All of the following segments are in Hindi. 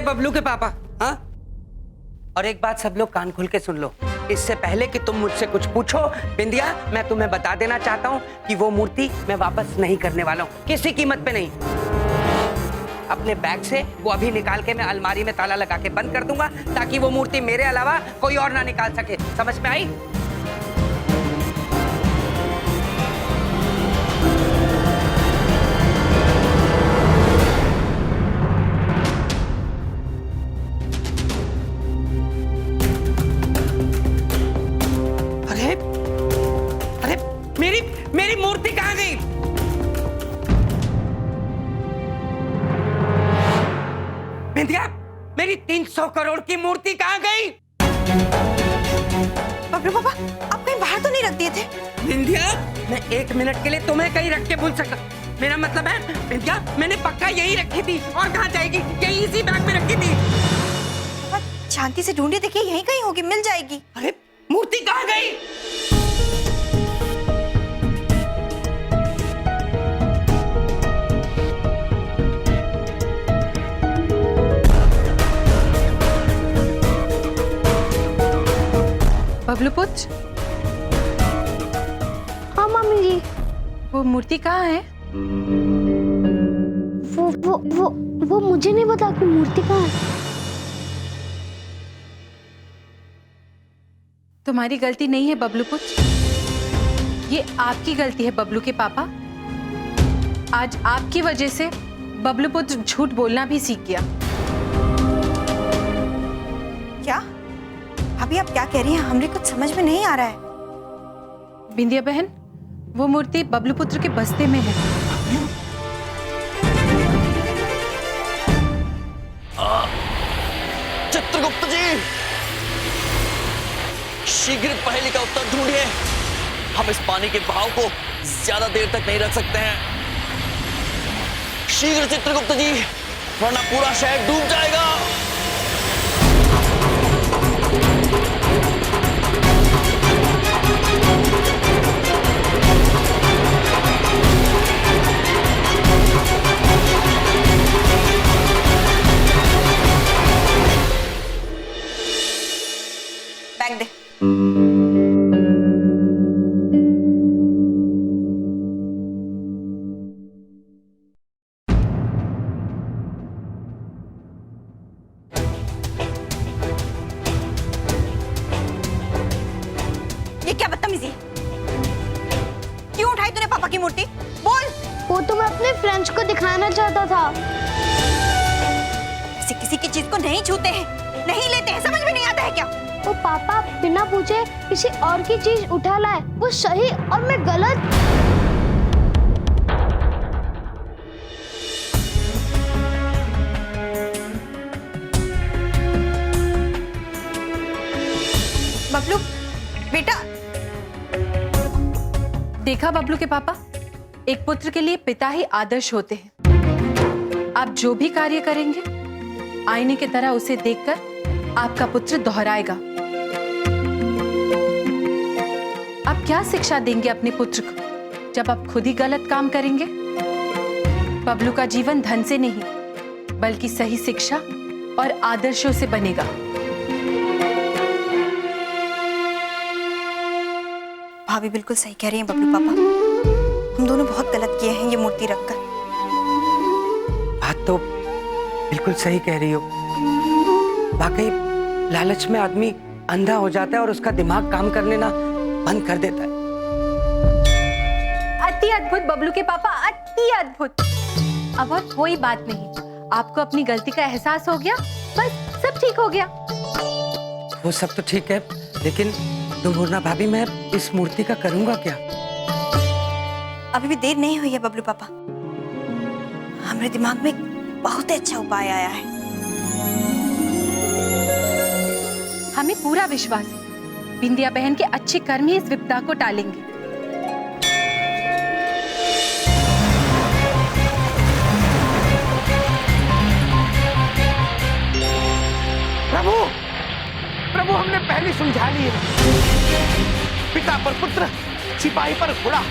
बबलू के पापा। हाँ, और एक बात सब लोग कान खोल के सुन लो, इससे पहले कि तुम मुझसे कुछ पूछो बिंदिया, मैं तुम्हें बता देना चाहता हूँ कि वो मूर्ति मैं वापस नहीं करने वाला हूँ, किसी कीमत पे नहीं। अपने बैग से वो अभी निकाल के मैं अलमारी में ताला लगा के बंद कर दूंगा, ताकि वो मूर्ति मेरे अलावा कोई और ना निकाल सके। समझ में आई? अरे अरे मेरी मेरी मूर्ति कहाँ गई? बिंदिया, मेरी 300 करोड़ की मूर्ति कहाँ गई? बबलू पापा, आप कहीं बाहर तो नहीं रख दिए थे? बिंदिया, मैं 1 मिनट के लिए तुम्हें कहीं रख के भूल सकता। मेरा मतलब है बिंदिया, मैंने पक्का यही रखी थी। और कहाँ जाएगी? यही इसी बैग में रखी थी। पापा शांति से ढूंढे, देखिए यहीं कहीं होगी, मिल जाएगी। अरे मूर्ति कहाँ गई? बबलू पुत्र, हाँ मम्मी जी। वो मूर्ति कहाँ है? वो मुझे नहीं पता कि मूर्ति कहाँ है। तुम्हारी गलती नहीं है बबलू पुत्र, ये आपकी गलती है बबलू के पापा। आज आपकी वजह से बबलू पुत्र झूठ बोलना भी सीख गया। क्या अभी आप क्या कह रही हैं? हमने कुछ समझ में नहीं आ रहा है। बिंदिया बहन, वो मूर्ति बबलू पुत्र के बस्ते में है। चित्रगुप्त जी, शीघ्र पहेली का उत्तर ढूंढिए। हम इस पानी के बहाव को ज्यादा देर तक नहीं रख सकते हैं। शीघ्र चित्रगुप्त जी, वरना पूरा शहर डूब जाएगा। बैग दे। ये क्या बदतमीजी? क्यों उठाई तूने पापा की मूर्ति? बोल। वो तो मैं अपने फ्रेंड्स को दिखाना चाहता था। किसी की चीज को नहीं छूते हैं, नहीं लेते हैं, समझ में नहीं आता है क्या? वो पापा बिना पूछे किसी और की चीज उठा लाए, वो सही और मैं गलत। बबलू बेटा, देखा बबलू के पापा, एक पुत्र के लिए पिता ही आदर्श होते हैं। आप जो भी कार्य करेंगे, आईने की तरह उसे देखकर आपका पुत्र दोहराएगा। आप क्या शिक्षा देंगे अपने पुत्र को जब आप खुद ही गलत काम करेंगे? बबलू का जीवन धन से नहीं, बल्कि सही शिक्षा और आदर्शों से बनेगा। भाभी बिल्कुल सही कह रही हैं बबलू पापा, हम दोनों बहुत गलत किए हैं ये मूर्ति रखकर। बात तो बिल्कुल सही कह रही हो। वाकई लालच में आदमी अंधा हो जाता है और उसका दिमाग काम करने ना बंद कर देता है। अति अद्भुत बबलू के पापा, अति अद्भुत। अब और कोई बात नहीं, आपको अपनी गलती का एहसास हो गया, बस सब ठीक हो गया। वो सब तो ठीक है, लेकिन दुर्मुन्ना भाभी, मैं इस मूर्ति का करूंगा क्या? अभी भी देर नहीं हुई है बबलू पापा, हमारे दिमाग में बहुत ही अच्छा उपाय आया है। हमें पूरा विश्वास है, बिंदिया बहन के अच्छे कर्म ही इस विपदा को टालेंगे। प्रभु, प्रभु हमने पहले समझा लिया। पिता पर पुत्र, सिपाही पर घोड़ा,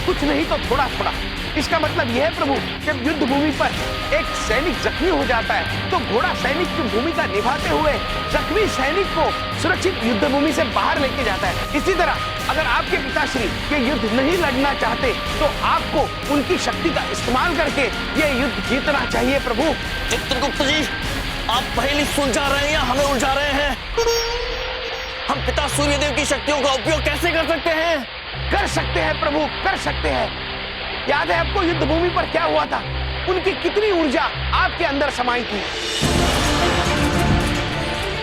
कुछ नहीं तो थोड़ा थोड़ा। इसका मतलब यह है प्रभु, जब युद्ध भूमि पर एक सैनिक जख्मी हो जाता है तो घोड़ा सैनिक की भूमिका निभाते हुए जख्मी सैनिक को सुरक्षित युद्ध भूमि से बाहर लेके जाता है। इसी तरह अगर आपके पिताश्री ये युद्ध नहीं लड़ना चाहते तो आपको उनकी शक्ति का इस्तेमाल करके ये युद्ध जीतना चाहिए प्रभु। चित्रगुप्त जी, आप पहेली सुलझा रहे हैं या हमें उलझा रहे हैं? हम पिता सूर्यदेव की शक्तियों का उपयोग कैसे कर सकते हैं? कर सकते हैं प्रभु, कर सकते हैं। याद है आपको युद्ध भूमि पर क्या हुआ था? उनकी कितनी ऊर्जा आपके अंदर समाई थी।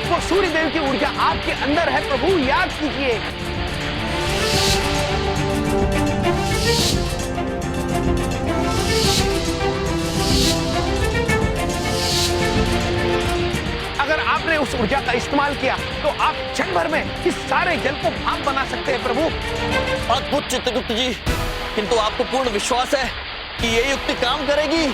वो सूर्यदेव की ऊर्जा आपके अंदर है प्रभु, याद कीजिए। अगर आपने उस ऊर्जा का इस्तेमाल किया तो आप क्षण भर में इस सारे जल को भाप बना सकते हैं प्रभु। अद्भुत चित्रगुप्त जी, किंतु आपको पूर्ण विश्वास है कि ये युक्ति काम करेगी?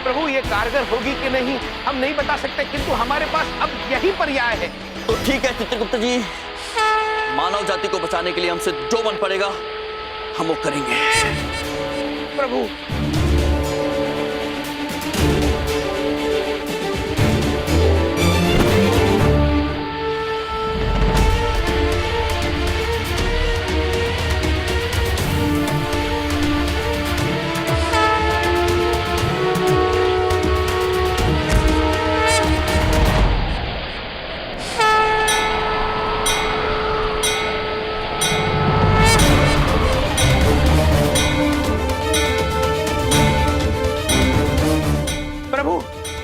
प्रभु ये कारगर होगी कि नहीं हम नहीं बता सकते, किंतु हमारे पास अब यही पर्याय है। तो ठीक है चित्रगुप्त जी, मानव जाति को बचाने के लिए हमसे जो बन पड़ेगा हम वो करेंगे। प्रभु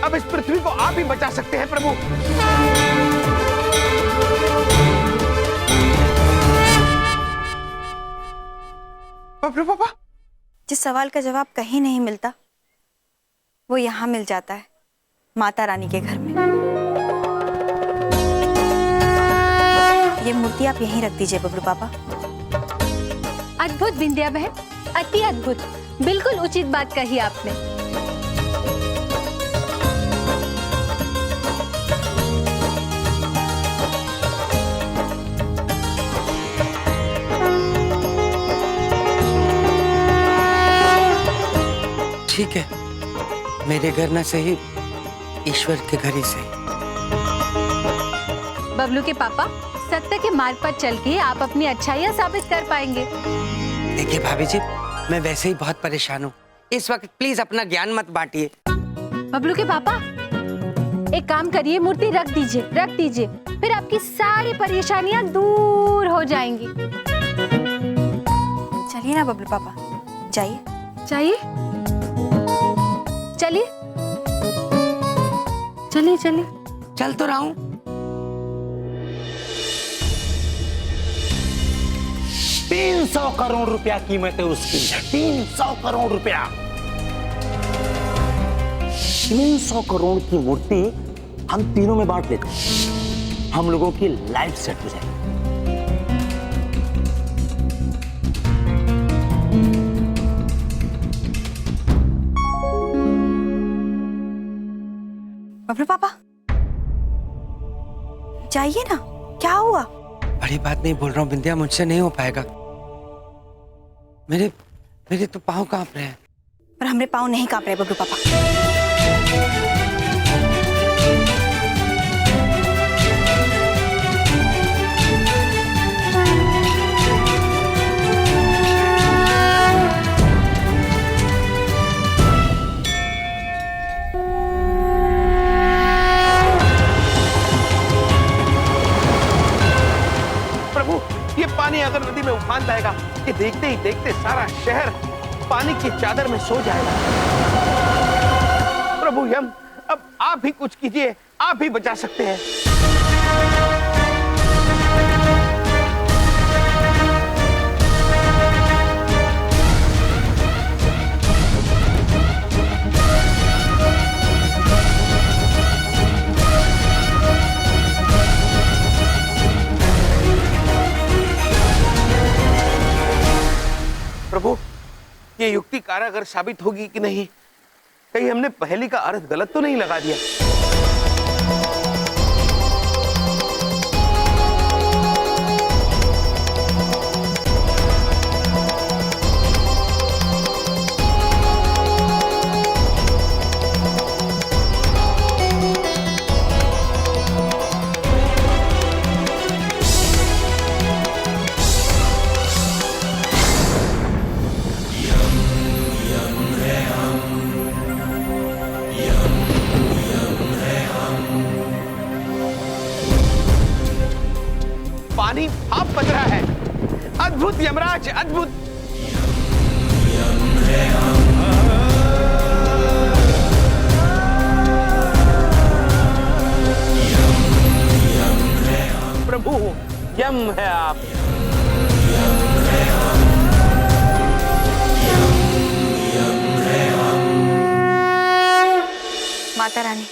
अब इस पृथ्वी को आप ही बचा सकते हैं प्रभु। प्रभु पापा, जिस सवाल का जवाब कहीं नहीं मिलता वो यहाँ मिल जाता है, माता रानी के घर में। ये मूर्ति आप यहीं रख दीजिए बबलू पापा। अद्भुत विंध्या बहन, अति अद्भुत, बिल्कुल उचित बात कही आपने। ठीक है, मेरे घर न सही, ईश्वर के घर ही सही। बबलू के पापा, सत्य के मार्ग पर चल के आप अपनी अच्छाइयाँ साबित कर पाएंगे। देखिए भाभी जी, मैं वैसे ही बहुत परेशान हूँ, इस वक्त प्लीज अपना ज्ञान मत बांटिए। बबलू के पापा, एक काम करिए, मूर्ति रख दीजिए, फिर आपकी सारी परेशानियाँ दूर हो जाएंगी। चलिए ना बबलू पापा, जाइए। चलिए। चल तो रहा हूँ। 300 करोड़ रुपया कीमत है उसकी। 300 करोड़ रुपया। 300 करोड़ की मूर्ति हम तीनों में बांट लेते हैं, हम लोगों की लाइफ सेट हो जाएगी। बबलू पापा, जाइए ना, क्या हुआ? बड़ी बात नहीं बोल रहा हूँ बिंदिया, मुझसे नहीं हो पाएगा। मेरे तो पाँव कांप रहे हैं। पर हमारे पाँव नहीं कांप रहे बबलू पापा। ये पानी अगर नदी में उफान लाएगा कि देखते ही देखते सारा शहर पानी की चादर में सो जाएगा। प्रभु यम, अब आप ही कुछ कीजिए, आप ही बचा सकते हैं। प्रभु, ये युक्ति कारागर साबित होगी कि नहीं? कहीं हमने पहेली का अर्थ गलत तो नहीं लगा दिया? आप बज रहा है। अद्भुत यमराज, अद्भुत। प्रभु यम है आप। माता रानी,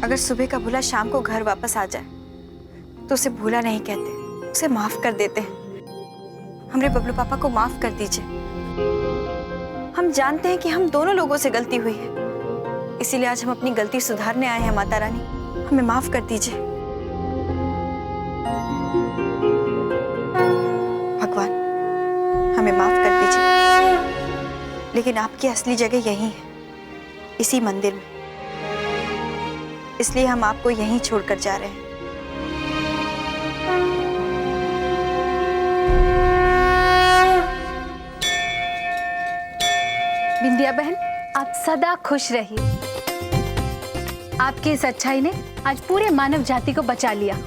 अगर सुबह का भूला शाम को घर वापस आ जाए तो उसे भूला नहीं कहते, उसे माफ कर देते हैं। हमरे बबलू पापा को माफ कर दीजिए। हम जानते हैं कि हम दोनों लोगों से गलती हुई है, इसीलिए आज हम अपनी गलती सुधारने आए हैं। माता रानी, हमें माफ कर दीजिए। भगवान, हमें माफ कर दीजिए। लेकिन आपकी असली जगह यही है, इसी मंदिर में, इसलिए हम आपको यहीं छोड़कर जा रहे हैं। बिंदिया बहन, आप सदा खुश रहिए। आपकी इस अच्छाई ने आज पूरे मानव जाति को बचा लिया।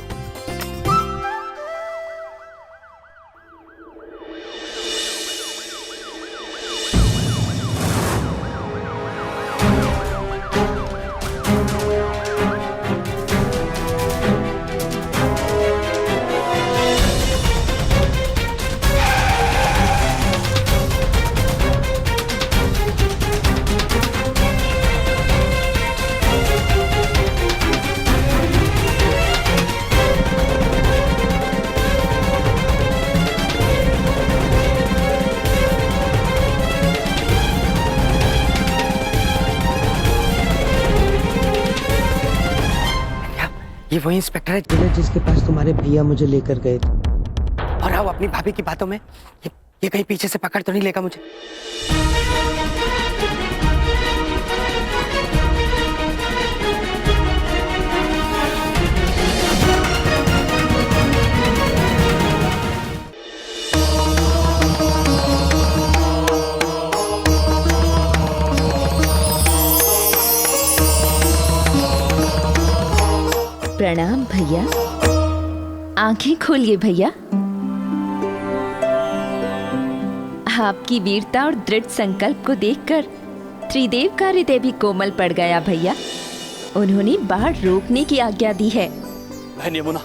ये वही इंस्पेक्टर है जिसके पास तुम्हारे भैया मुझे लेकर गए थे। और आओ अपनी भाभी की बातों में, ये कहीं पीछे से पकड़ तो नहीं लेगा मुझे? प्रणाम भैया। आंखें खोलिए भैया। आपकी वीरता और दृढ़ संकल्प को देखकर त्रिदेव का हृदय भी कोमल पड़ गया भैया। उन्होंने बाढ़ रोकने की आज्ञा दी है। बहन यमुना,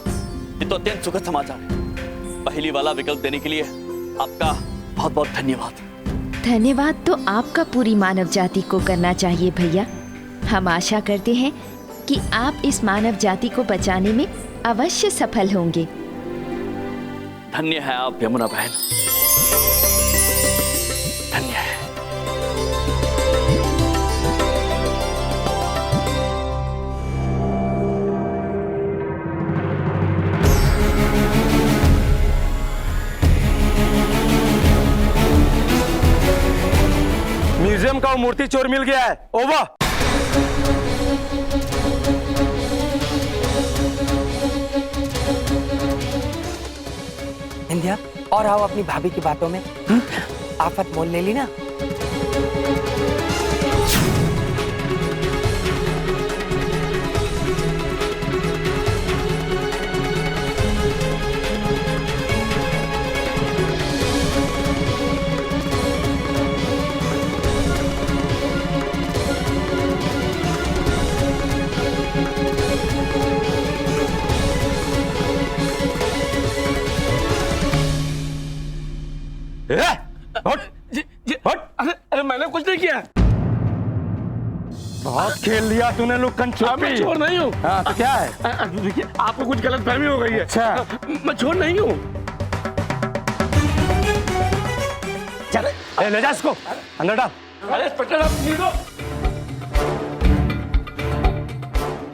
ये तो अत्यंत सुखद समाचार है। पहली वाला विकल्प देने के लिए आपका बहुत बहुत धन्यवाद। धन्यवाद तो आपका पूरी मानव जाति को करना चाहिए भैया। हम आशा करते हैं कि आप इस मानव जाति को बचाने में अवश्य सफल होंगे। धन्य है आप यमुना बहन, धन्य है। म्यूजियम का वो मूर्ति चोर मिल गया है। ओवर। इंदिया, और आओ अपनी भाभी की बातों में। आफत मोल ले ली ना। अरे मैंने कुछ नहीं किया। बहुत खेल लिया तूने लुक्कन छुपी। मैं चोर नहीं हूँ। हाँ तो क्या है? देखिए, आपको कुछ गलत फहमी हो गई है। अच्छा। मैं चोर नहीं हूँ। चल ले जा इसको अंदर डाल। अरे इंस्पेक्टर, आप नीचे।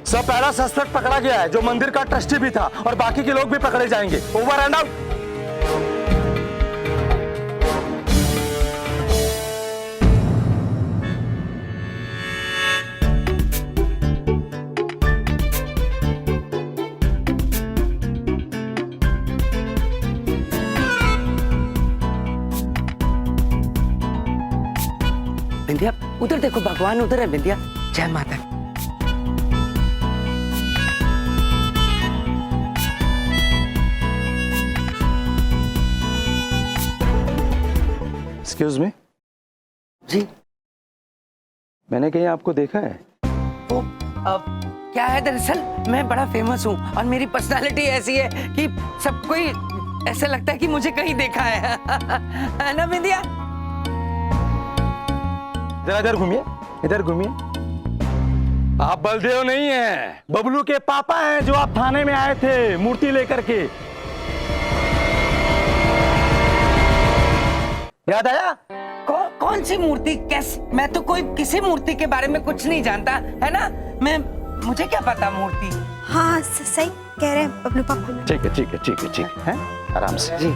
सब पहला सस्पेक्ट पकड़ा गया है, जो मंदिर का ट्रस्टी भी था, और बाकी के लोग भी पकड़े जाएंगे। Over and out. बिंदिया, उधर देखो, भगवान उधर है। बिंदिया, जय माता। एक्सक्यूज मी, जी मैंने कहीं आपको देखा है? वो क्या है, दरअसल मैं बड़ा फेमस हूँ और मेरी पर्सनालिटी ऐसी है कि सब कोई ऐसा लगता है कि मुझे कहीं देखा है ना बिंदिया? जरा इधर घूमिए, इधर घूमिए। आप बलदेव नहीं हैं, बबलू के पापा हैं जो आप थाने में आए थे मूर्ति लेकर के। याद आया? कौन सी मूर्ति? कैसे? मैं तो कोई किसी मूर्ति के बारे में कुछ नहीं जानता, है ना? मुझे क्या पता मूर्ति। हाँ सही कह रहे हैं बबलू पापा। ठीक है, ठीक है, ठीक है, ठीक है, आराम से। जी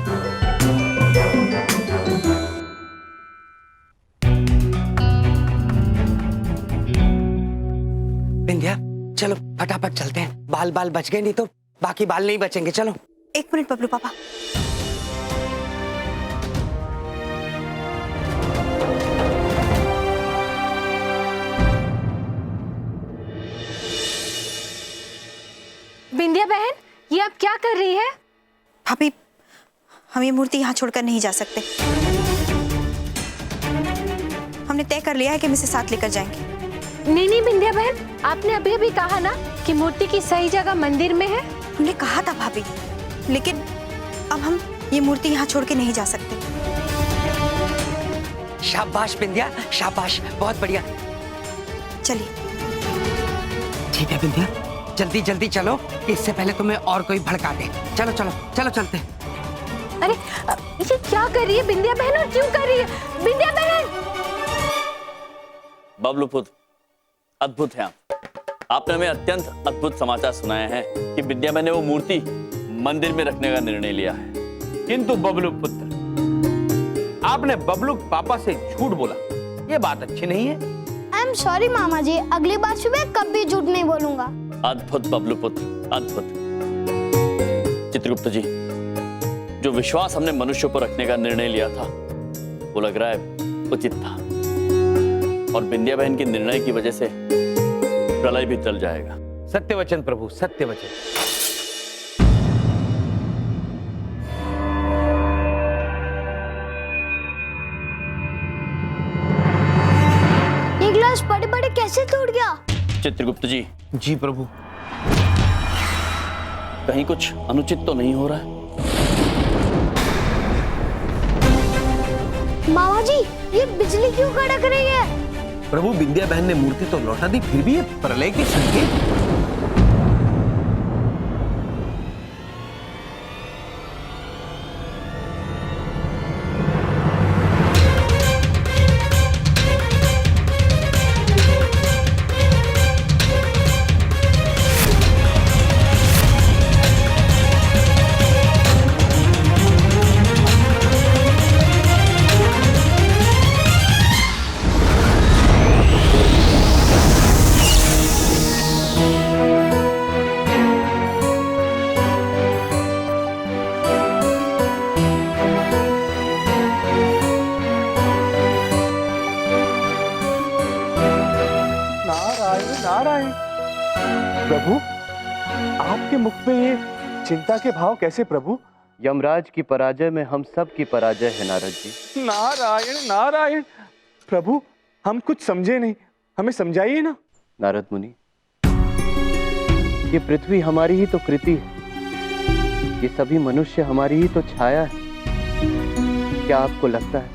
बिंदिया, चलो फटाफट चलते हैं। बाल बच गए, नहीं तो बाकी बाल नहीं बचेंगे। चलो। 1 मिनट बबलू पापा। बिंदिया बहन, ये आप क्या कर रही है? भाभी, हम ये मूर्ति यहाँ छोड़कर नहीं जा सकते। हमने तय कर लिया है कि हम इसे साथ लेकर जाएंगे। नहीं बिंदिया बहन, आपने अभी अभी कहा ना कि मूर्ति की सही जगह मंदिर में है। हमने कहा था भाभी, लेकिन अब हम ये मूर्ति यहाँ छोड़ के नहीं जा सकते। शाबाश बिंदिया, शाबाश, बहुत बढ़िया। चलिए। ठीक है बिंदिया, जल्दी जल्दी चलो, इससे पहले तुम्हें और कोई भड़का दे। चलो चलो चलो चलते। अरे ये क्या कर रही है बिंदिया बहन, और क्यों कर रही है बिंदिया बहन? बबलू पुत्र, अद्भुत है आपने हमें अत्यंत अद्भुत समाचार सुनाए हैं कि विद्या बहन ने वो मूर्ति मंदिर में रखने का निर्णय लिया है। किंतु बबलू पुत्र, आपने बबलू पापा से झूठ बोला, ये बात अच्छी नहीं है। आई एम सॉरी मामा जी, अगली बार सुबह कभी झूठ नहीं बोलूंगा। अद्भुत बबलू पुत्र, अद्भुत। चित्रगुप्त जी, जो विश्वास हमने मनुष्य पर रखने का निर्णय लिया था वो लग रहा है उचित था, और बिंदिया बहन के निर्णय की वजह से प्रलय भी टल जाएगा। सत्य वचन प्रभु, सत्य वचन। ये गिलास बड़े बड़े कैसे टूट गया? चित्रगुप्त जी। जी प्रभु। कहीं कुछ अनुचित तो नहीं हो रहा है? मामा जी, ये बिजली क्यों कड़क रही है? प्रभु, बिंदिया बहन ने मूर्ति तो लौटा दी, फिर भी ये प्रलय के संकेत। नारायण। प्रभु, आपके मुख में ये चिंता के भाव कैसे प्रभु? यमराज की पराजय में हम सब की पराजय है नारद जी। नारायण नारायण। प्रभु, हम कुछ समझे नहीं, हमें समझाइए ना। नारद मुनि, ये पृथ्वी हमारी ही तो कृति है, ये सभी मनुष्य हमारी ही तो छाया है। क्या आपको लगता है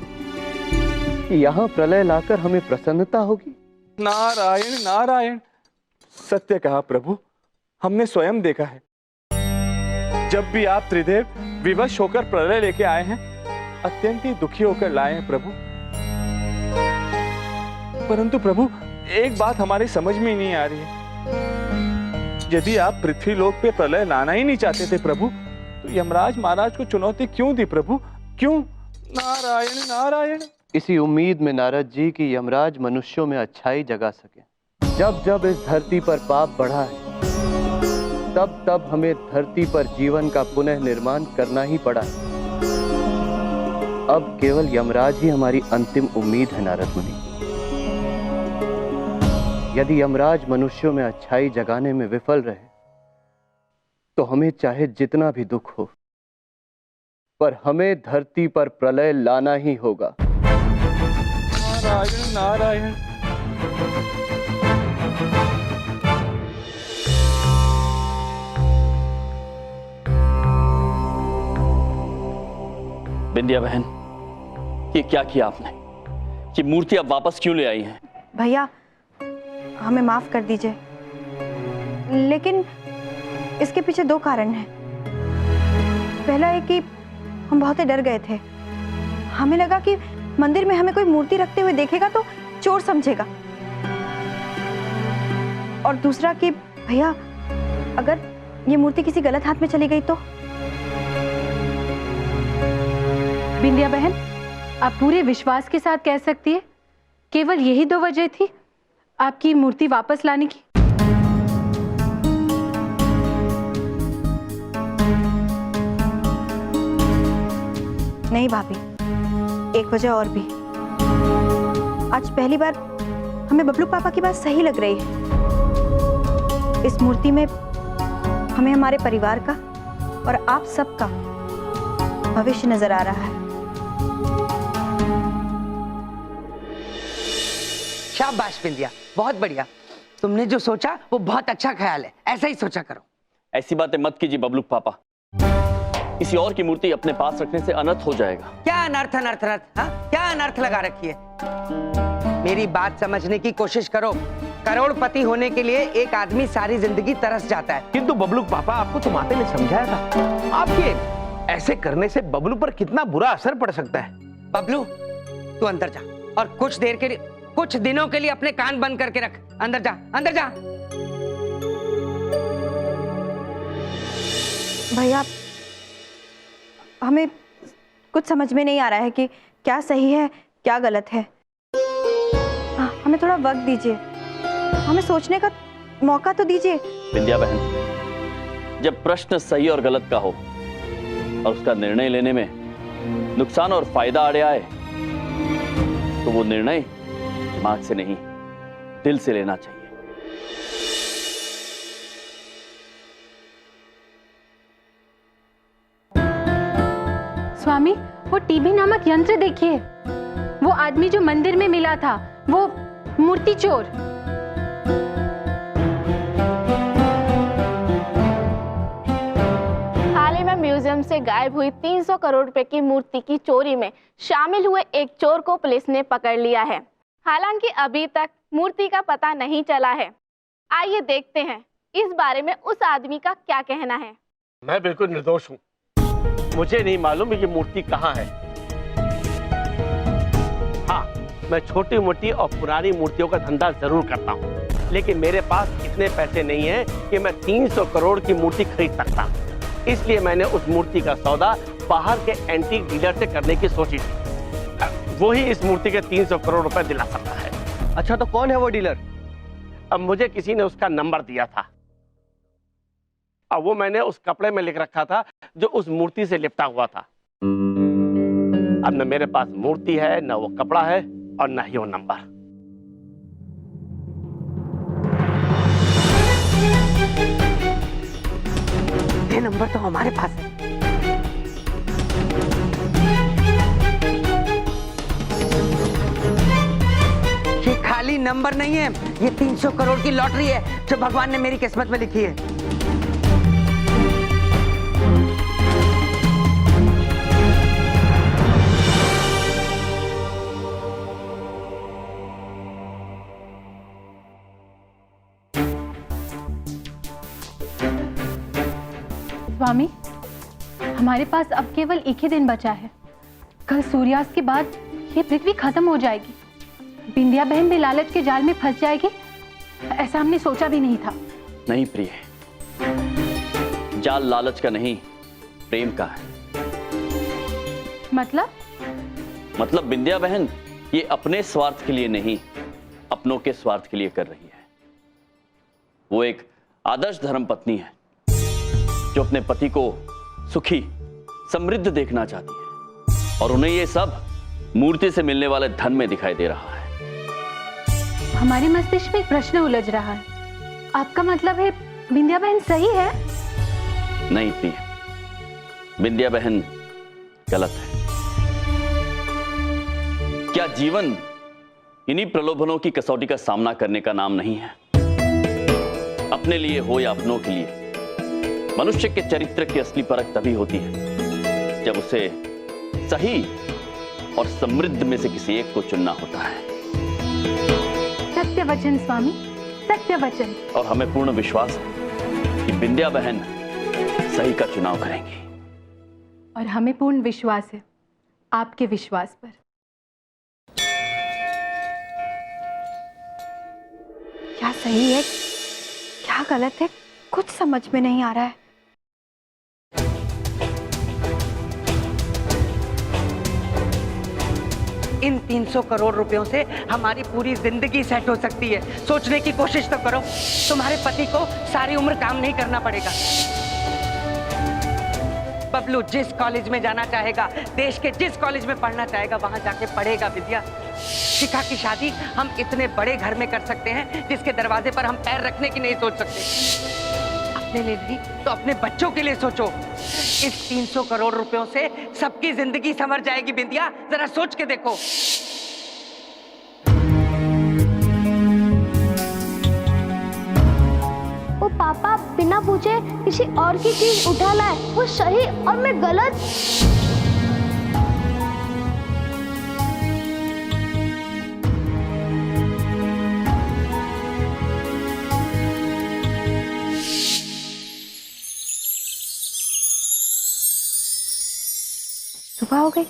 कि यहाँ प्रलय लाकर हमें प्रसन्नता होगी? नारायण नारायण। सत्य कहा प्रभु, हमने स्वयं देखा है। जब भी आप त्रिदेव विवश होकर प्रलय लेके आए हैं, अत्यंत ही दुखी होकर लाए हैं प्रभु। परंतु प्रभु, एक बात हमारी समझ में नहीं आ रही है। यदि आप पृथ्वी लोक पे प्रलय लाना ही नहीं चाहते थे प्रभु, तो यमराज महाराज को चुनौती क्यों दी प्रभु? क्यों? नारायण नारायण। इसी उम्मीद में नारद जी की यमराज मनुष्यों में अच्छाई जगा सके। जब जब इस धरती पर पाप बढ़ा है, तब तब हमें धरती पर जीवन का पुनः निर्माण करना ही पड़ा है। अब केवल यमराज ही हमारी अंतिम उम्मीद है नारद मुनि। यदि यमराज मनुष्यों में अच्छाई जगाने में विफल रहे, तो हमें चाहे जितना भी दुख हो, पर हमें धरती पर प्रलय लाना ही होगा। नारायण नारायण। बिंदिया बहन, ये क्या किया आपने? ये मूर्ति अब वापस क्यों ले आई है? भैया हमें माफ कर दीजिए, लेकिन इसके पीछे दो कारण हैं। पहला है कि हम बहुत ही डर गए थे। हमें लगा कि मंदिर में हमें कोई मूर्ति रखते हुए देखेगा तो चोर समझेगा। और दूसरा कि भैया अगर ये मूर्ति किसी गलत हाथ में चली गई तो। बिंदिया बहन, आप पूरे विश्वास के साथ कह सकती है केवल यही दो वजह थी आपकी मूर्ति वापस लाने की? नहीं भाभी, एक वजह और भी। आज पहली बार हमें बबलू पापा की बात सही लग रही है। इस मूर्ति में हमें हमारे परिवार का और आप सबका भविष्य नजर आ रहा है। शाबाश बिंदिया, बहुत बढ़िया। तुमने जो सोचा वो बहुत अच्छा ख्याल है, ऐसा ही सोचा करो। ऐसी बातें मत कीजिए बबलू पापा। किसी और की मूर्ति अपने पास रखने से अनर्थ हो जाएगा। क्या अनर्थ अनर्थ अनर्थ, हाँ? क्या अनर्थ लगा रखी है? मेरी बात समझने की कोशिश करो। करोड़पति होने के लिए एक आदमी सारी जिंदगी तरस जाता है। किंतु बबलू पापा, आपको तो माते ने समझाया था, आपके ऐसे करने से बबलू पर कितना बुरा असर पड़ सकता है। बबलू तू अंदर जा और कुछ दिनों के लिए अपने कान बंद करके रख। अंदर जा, अंदर जा। भैया हमें कुछ समझ में नहीं आ रहा है कि क्या सही है क्या गलत है। हमें थोड़ा वक्त दीजिए, हमें सोचने का मौका तो दीजिए। बिंदिया बहन, जब प्रश्न सही और गलत का हो और उसका निर्णय लेने में नुकसान और फायदा आड़े आए तो वो निर्णय दिमाग से नहीं दिल से लेना चाहिए। स्वामी, वो टीबी नामक यंत्र देखिए। वो आदमी जो मंदिर में मिला था, वो मूर्ति चोर। हाल ही में म्यूजियम से गायब हुई 300 करोड़ रुपए की मूर्ति की चोरी में शामिल हुए एक चोर को पुलिस ने पकड़ लिया है। हालांकि अभी तक मूर्ति का पता नहीं चला है। आइए देखते हैं इस बारे में उस आदमी का क्या कहना है। मैं बिल्कुल निर्दोष हूँ, मुझे नहीं मालूम ये मूर्ति कहाँ है। हाँ, मैं छोटी मोटी और पुरानी मूर्तियों का धंधा जरूर करता हूँ, लेकिन मेरे पास इतने पैसे नहीं है कि मैं 300 करोड़ की मूर्ति खरीद सकता। इसलिए मैंने उस मूर्ति का सौदा बाहर के एंटीक डीलर से करने की सोची थी। वो ही इस मूर्ति के 300 करोड़ रुपए दिला सकता है। अच्छा, तो कौन है वो डीलर? अब मुझे किसी ने उसका नंबर दिया था, अब वो मैंने उस कपड़े में लिख रखा था जो उस मूर्ति से लिपटा हुआ था। अब न मेरे पास मूर्ति है, न वो कपड़ा है, और न ही वो नंबर। ये नंबर तो हमारे पास है। ये खाली नंबर नहीं है, ये 300 करोड़ की लॉटरी है जो भगवान ने मेरी किस्मत में लिखी है। स्वामी, हमारे पास अब केवल एक ही दिन बचा है। कल सूर्यास्त के बाद ये पृथ्वी खत्म हो जाएगी। बिंदिया बहन भी लालच के जाल में फंस जाएगी, ऐसा हमने सोचा भी नहीं था। नहीं प्रिय, जाल लालच का नहीं, प्रेम का है। मतलब बिंदिया बहन ये अपने स्वार्थ के लिए नहीं, अपनों के स्वार्थ के लिए कर रही है। वो एक आदर्श धर्मपत्नी है जो अपने पति को सुखी समृद्ध देखना चाहती है, और उन्हें ये सब मूर्ति से मिलने वाले धन में दिखाई दे रहा है। हमारे मस्तिष्क में एक प्रश्न उलझ रहा है। आपका मतलब है बिंदिया बहन सही है? नहीं प्रिय, बिंदिया बहन गलत है। क्या जीवन इन्हीं प्रलोभनों की कसौटी का सामना करने का नाम नहीं है। अपने लिए हो या अपनों के लिए, मनुष्य के चरित्र की असली परख तभी होती है जब उसे सही और समृद्ध में से किसी एक को चुनना होता है। सत्य वचन स्वामी, सत्य वचन। और हमें पूर्ण विश्वास है कि बिंदिया बहन सही का चुनाव करेंगी। और हमें पूर्ण विश्वास है आपके विश्वास पर। क्या सही है, क्या गलत है, कुछ समझ में नहीं आ रहा है। इन 300 करोड़ रुपयों से हमारी पूरी जिंदगी सेट हो सकती है। सोचने की कोशिश तो करो। तुम्हारे पति को सारी उम्र काम नहीं करना पड़ेगा। बबलू जिस कॉलेज में जाना चाहेगा, देश के जिस कॉलेज में पढ़ना चाहेगा, वहां जाके पढ़ेगा। विद्या, शिखा की शादी हम इतने बड़े घर में कर सकते हैं जिसके दरवाजे पर हम पैर रखने की नहीं सोच सकते। अपने लिए नहीं तो अपने बच्चों के लिए सोचो। इस 300 करोड़ रुपयों से सबकी जिंदगी संवर जाएगी। बिंदिया, जरा सोच के देखो। वो पापा बिना पूछे किसी और की चीज उठा लाए, वो सही और मैं गलत। सुबह हो गई।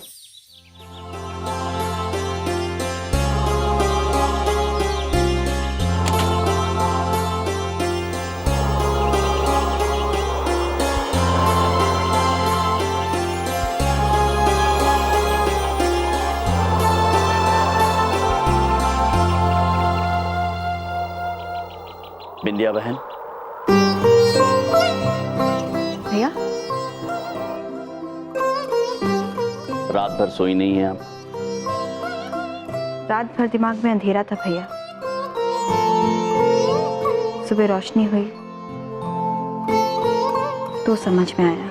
बिंदिया बहन, भैया, रात भर सोई नहीं है आप? रात भर दिमाग में अंधेरा था भैया। सुबह रोशनी हुई तो समझ में आया।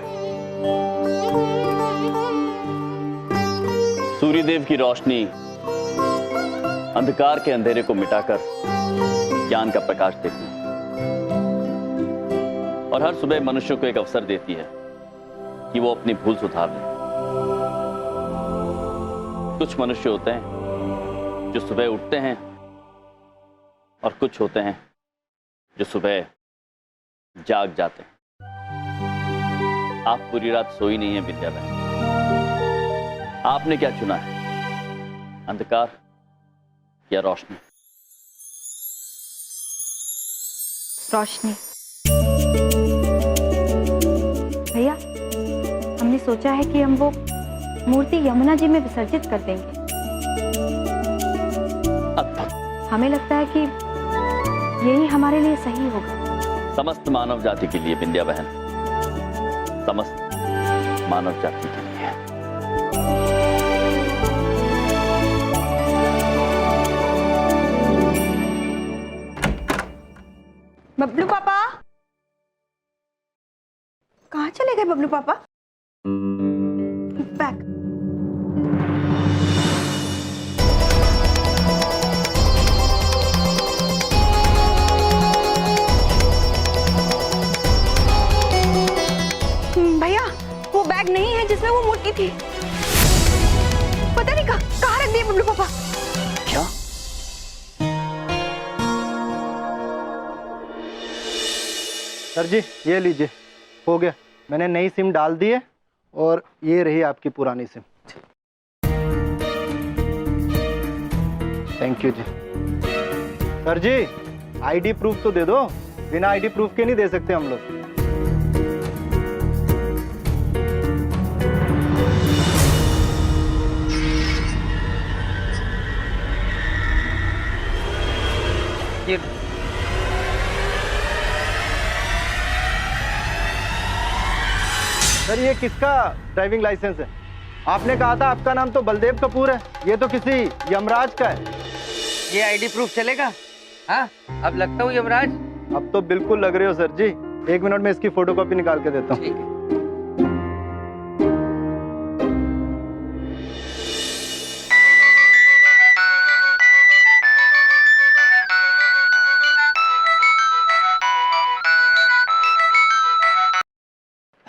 सूर्यदेव की रोशनी अंधकार के अंधेरे को मिटाकर ज्ञान का प्रकाश देती है और हर सुबह मनुष्य को एक अवसर देती है कि वो अपनी भूल सुधार ले। कुछ मनुष्य होते हैं जो सुबह उठते हैं और कुछ होते हैं जो सुबह जाग जाते हैं। आप पूरी रात सोई नहीं है विद्या बहन। आपने क्या चुना है, अंधकार या रोशनी? रोशनी। भैया, हमने सोचा है कि हम वो मूर्ति यमुना जी में विसर्जित कर देंगे। हमें लगता है कि यही हमारे लिए सही होगा। समस्त मानव जाति के लिए बिंदिया बहन, समस्त मानव जाति के लिए। बबलू पापा, कहाँ चले गए बबलू पापा? बैक। भैया, वो बैग नहीं है जिसमें वो मूर्ति थी। पता नहीं कहाँ रख दिए बबलू पापा। क्या? सर जी, ये लीजिए, हो गया। मैंने नई सिम डाल दी है और ये रही आपकी पुरानी SIM. Thank you ji. Sir ji, ID proof तो दे दो। बिना आईडी प्रूफ के नहीं दे सकते हम लोग। ये सर, ये किसका ड्राइविंग लाइसेंस है? आपने कहा था आपका नाम तो बलदेव कपूर है, ये तो किसी यमराज का है। ये आईडी प्रूफ चलेगा? हाँ, अब लगता हूँ यमराज। अब तो बिल्कुल लग रहे हो सर जी। 1 मिनट में इसकी फोटोकॉपी निकाल के देता हूँ। ठीक है।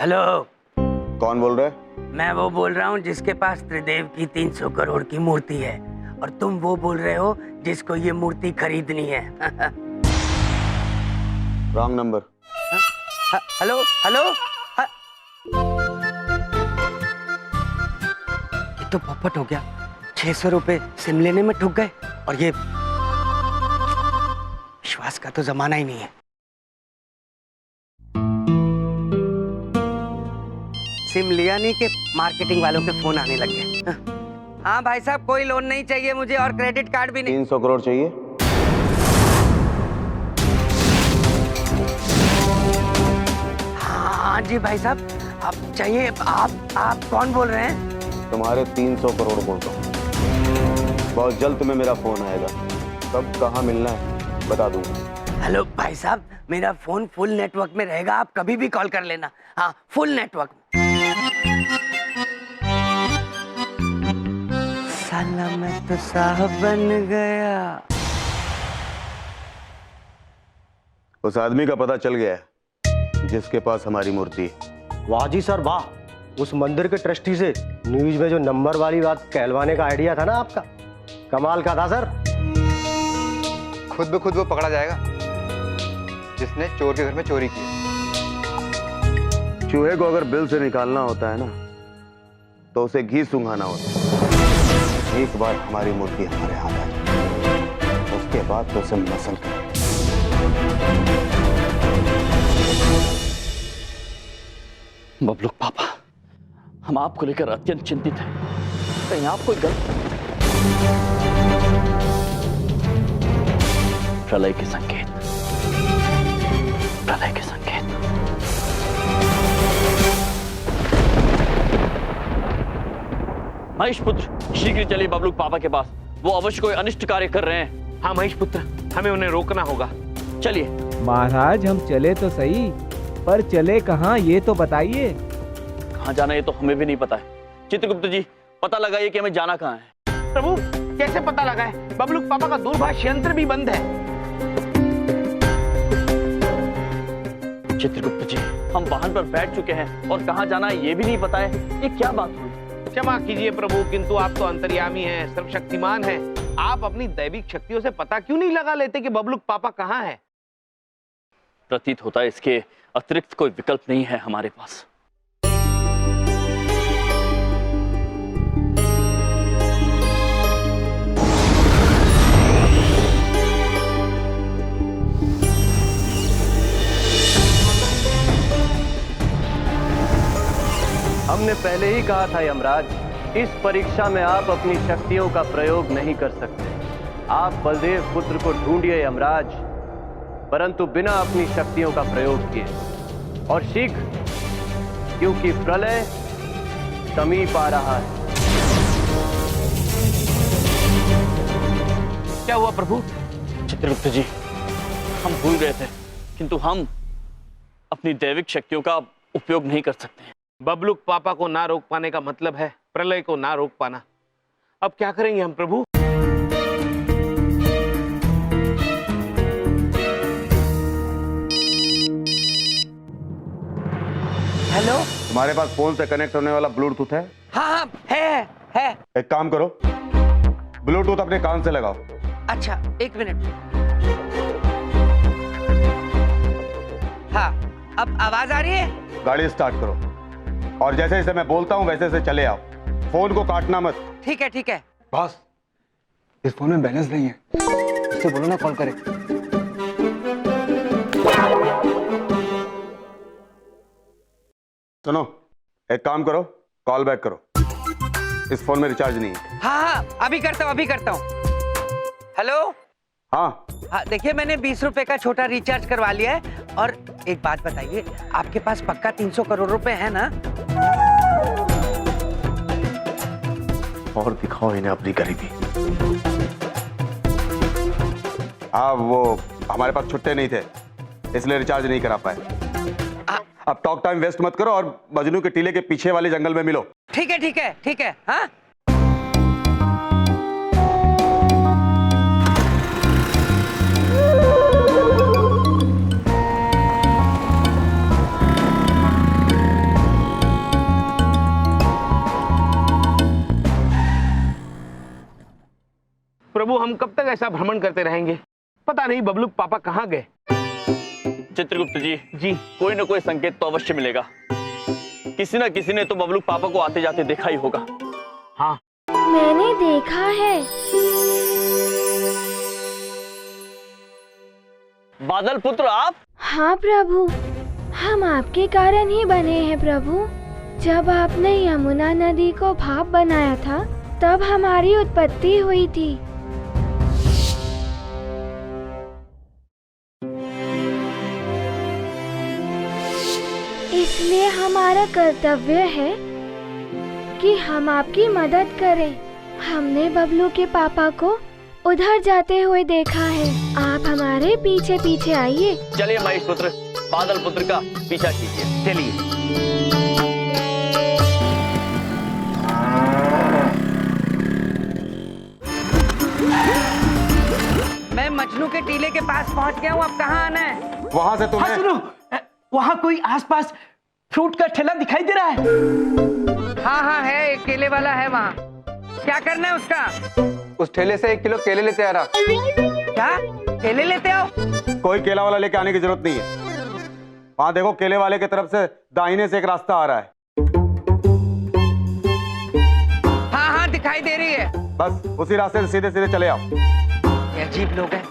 हेलो, कौन बोल रहा है? मैं वो बोल रहा हूँ जिसके पास त्रिदेव की 300 करोड़ की मूर्ति है, और तुम वो बोल रहे हो जिसको ये मूर्ति खरीदनी है। Wrong number. हेलो हेलो, ये तो पोपट हो गया। 600 रुपए सिम लेने में ठुक गए, और ये विश्वास का तो जमाना ही नहीं है। सिम लिया नहीं कि मार्केटिंग वालों के फोन आने लग गए। हाँ भाई साहब, कोई लोन नहीं चाहिए मुझे, और क्रेडिट कार्ड भी नहीं। 300 करोड़ चाहिए? हाँ जी भाई साहब, आप चाहिए। आप कौन बोल रहे हैं? तुम्हारे 300 करोड़ बोल रहा हूँ। बहुत जल्द तुम्हें मेरा फोन आएगा, कब कहाँ मिलना है बता दूंगा। हेलो भाई साहब, मेरा फोन फुल नेटवर्क में रहेगा, आप कभी भी कॉल कर लेना। हाँ, फुल नेटवर्क। साला मैं तो साहब बन गया। उस आदमी का पता चल गया है जिसके पास हमारी मूर्ति है। वाह जी सर वाह, उस मंदिर के ट्रस्टी से न्यूज में जो नंबर वाली बात कहलवाने का आइडिया था ना आपका, कमाल का था सर। खुद ब खुद वो पकड़ा जाएगा जिसने चोर के घर में चोरी की। चूहे को अगर बिल से निकालना होता है ना, तो उसे घी सुंघाना होता है। एक बार हमारी मूर्ति हमारे हाथ आ जाए, उसके बाद तो उसे मसल कर। बबलू पापा, हम आपको लेकर अत्यंत चिंतित हैं। कहीं आप कोई गलत प्रलय के संकेत, प्रलय के संकेत। महेश पुत्र, शीघ्र चलिए बबलू पापा के पास, वो अवश्य कोई अनिष्ट कार्य कर रहे हैं। हाँ महेश पुत्र, हमें उन्हें रोकना होगा। चलिए। महाराज हम चले तो सही, पर चले कहाँ ये तो बताइए। कहाँ जाना ये तो हमें भी नहीं पता है। चित्रगुप्त जी, पता लगाइए कि हमें जाना कहाँ है। प्रभु, कैसे पता लगाए? बबलू पापा का दूरभाष यंत्र भी बंद है। चित्रगुप्त जी, हम वाहन पर बैठ चुके हैं और कहाँ जाना है ये भी नहीं पता है। ये क्या बात हुई? क्षमा कीजिए प्रभु, किंतु आप तो अंतर्यामी हैं, सर्वशक्तिमान हैं। आप अपनी दैविक शक्तियों से पता क्यों नहीं लगा लेते कि बबलू पापा कहाँ है? प्रतीत होता है इसके अतिरिक्त कोई विकल्प नहीं है हमारे पास। हमने पहले ही कहा था यमराज, इस परीक्षा में आप अपनी शक्तियों का प्रयोग नहीं कर सकते। आप बलदेव पुत्र को ढूंढिए यमराज, परंतु बिना अपनी शक्तियों का प्रयोग किए, और शीघ्र, क्योंकि प्रलय समीप आ रहा है। क्या हुआ प्रभु? चित्रगुप्त जी, हम भूल गए थे, किंतु हम अपनी दैविक शक्तियों का उपयोग नहीं कर सकते हैं। बबलू पापा को ना रोक पाने का मतलब है प्रलय को ना रोक पाना। अब क्या करेंगे हम प्रभु? हेलो, तुम्हारे पास फोन से कनेक्ट होने वाला ब्लूटूथ है? हाँ है। एक काम करो, ब्लूटूथ अपने कान से लगाओ। अच्छा, एक मिनट। हाँ, अब आवाज आ रही है? गाड़ी स्टार्ट करो, और जैसे जैसे मैं बोलता हूं वैसे वैसे चले आओ। फोन को काटना मत। ठीक है, ठीक है। बॉस, इस फोन में बैलेंस नहीं है, इससे बोलो ना कॉल करे। सुनो, एक काम करो, कॉल बैक करो। इस फोन में रिचार्ज नहीं है। हाँ, अभी करता हूँ। हेलो। हाँ, देखिए, मैंने 20 रुपए का छोटा रिचार्ज करवा लिया है। और एक बात बताइए, आपके पास पक्का 300 करोड़ रुपए है ना? और दिखाओ इन्हें अपनी गरीबी। हाँ, वो हमारे पास छुट्टे नहीं थे, इसलिए रिचार्ज नहीं करा पाए। अब टॉक टाइम वेस्ट मत करो और मजनू के टीले के पीछे वाले जंगल में मिलो। ठीक है। हाँ, प्रभु हम कब तक ऐसा भ्रमण करते रहेंगे? पता नहीं बबलू पापा कहाँ गए। चित्रगुप्त जी कोई ना कोई संकेत तो अवश्य मिलेगा। किसी ना किसी ने तो बबलू पापा को आते जाते देखा ही होगा। हाँ मैंने देखा है। बादल पुत्र आप? हाँ प्रभु, हम आपके कारण ही बने हैं प्रभु। जब आपने यमुना नदी को भाप बनाया था तब हमारी उत्पत्ति हुई थी। इसलिए हमारा कर्तव्य है कि हम आपकी मदद करें। हमने बबलू के पापा को उधर जाते हुए देखा है। आप हमारे पीछे पीछे आइए। चलिए महेश पुत्र, बादल पुत्र का पीछा कीजिए। चलिए। मैं मजनू के टीले के पास पहुंच गया हूँ, अब कहाँ आना है? वहां से तुम्हें... हाँ सुनो, वहाँ कोई आसपास फ्रूट का ठेला दिखाई दे रहा है। हाँ है, एक केले वाला है वहाँ। क्या करना है उसका? उस ठेले से 1 किलो केले लेते आ रहा। क्या केले लेते आओ? कोई केला वाला लेके आने की जरूरत नहीं है। वहां देखो, केले वाले की तरफ से दाहिने से एक रास्ता आ रहा है। हाँ दिखाई दे रही है। बस उसी रास्ते से सीधे सीधे चले आओ। ये अजीब लोग हैं।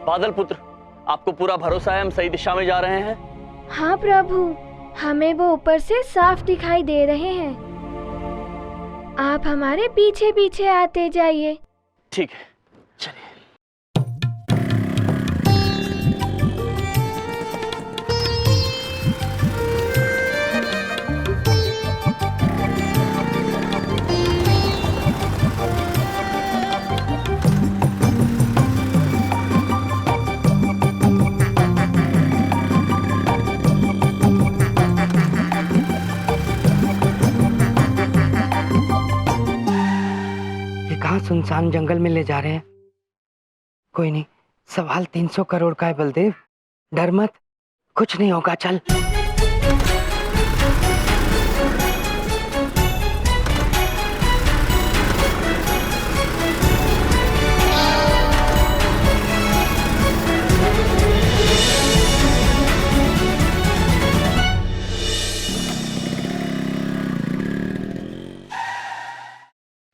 बादल पुत्र, आपको पूरा भरोसा है हम सही दिशा में जा रहे हैं? हाँ प्रभु, हमें वो ऊपर से साफ दिखाई दे रहे हैं। आप हमारे पीछे पीछे आते जाइए। ठीक है, चलिए। सुनसान जंगल में ले जा रहे हैं। कोई नहीं, सवाल 300 करोड़ का है बलदेव, डर मत, कुछ नहीं होगा, चल।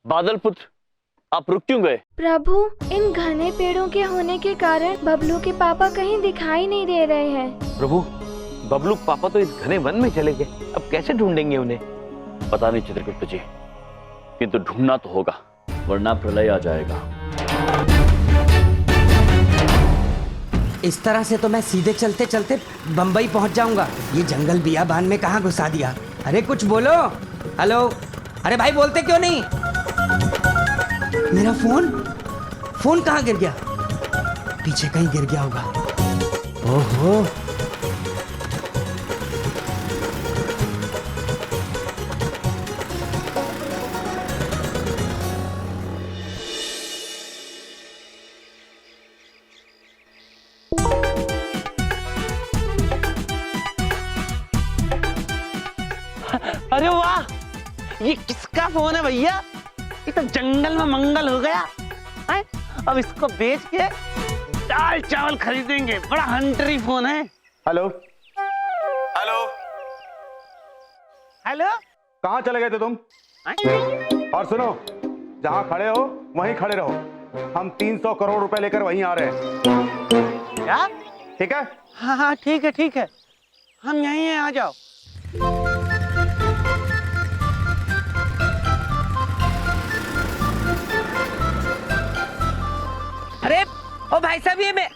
बादल पुत्र, आप रुक क्यों गए? प्रभु, इन घने पेड़ों के होने के कारण बबलू के पापा कहीं दिखाई नहीं दे रहे हैं। प्रभु, बबलू पापा तो इस घने वन में चले गए, अब कैसे ढूंढेंगे उन्हें? पता नहीं चित्रगुप्त जी, किंतु ढूंढना तो होगा, वरना प्रलय आ जाएगा। इस तरह से तो मैं सीधे चलते चलते बंबई पहुंच जाऊंगा। ये जंगल बियाबान में कहाँ घुसा दिया? अरे कुछ बोलो। हेलो, अरे भाई बोलते क्यों नहीं? मेरा फोन कहाँ गिर गया? पीछे कहीं गिर गया होगा। ओहो, अरे वाह, ये किसका फोन है भैया? ये तो जंगल में मंगल हो गया है? अब इसको बेच के दाल चावल खरीदेंगे। बड़ा हंटरी फोन है। हेलो हेलो हेलो, कहाँ चले गए थे तुम? और सुनो, जहाँ खड़े हो वहीं खड़े रहो। हम 300 करोड़ रुपए लेकर वहीं आ रहे हैं। क्या? ठीक है? हाँ ठीक है ठीक है, हम यहीं हैं, आ जाओ। अरे ओ भाई साहब, ये मैं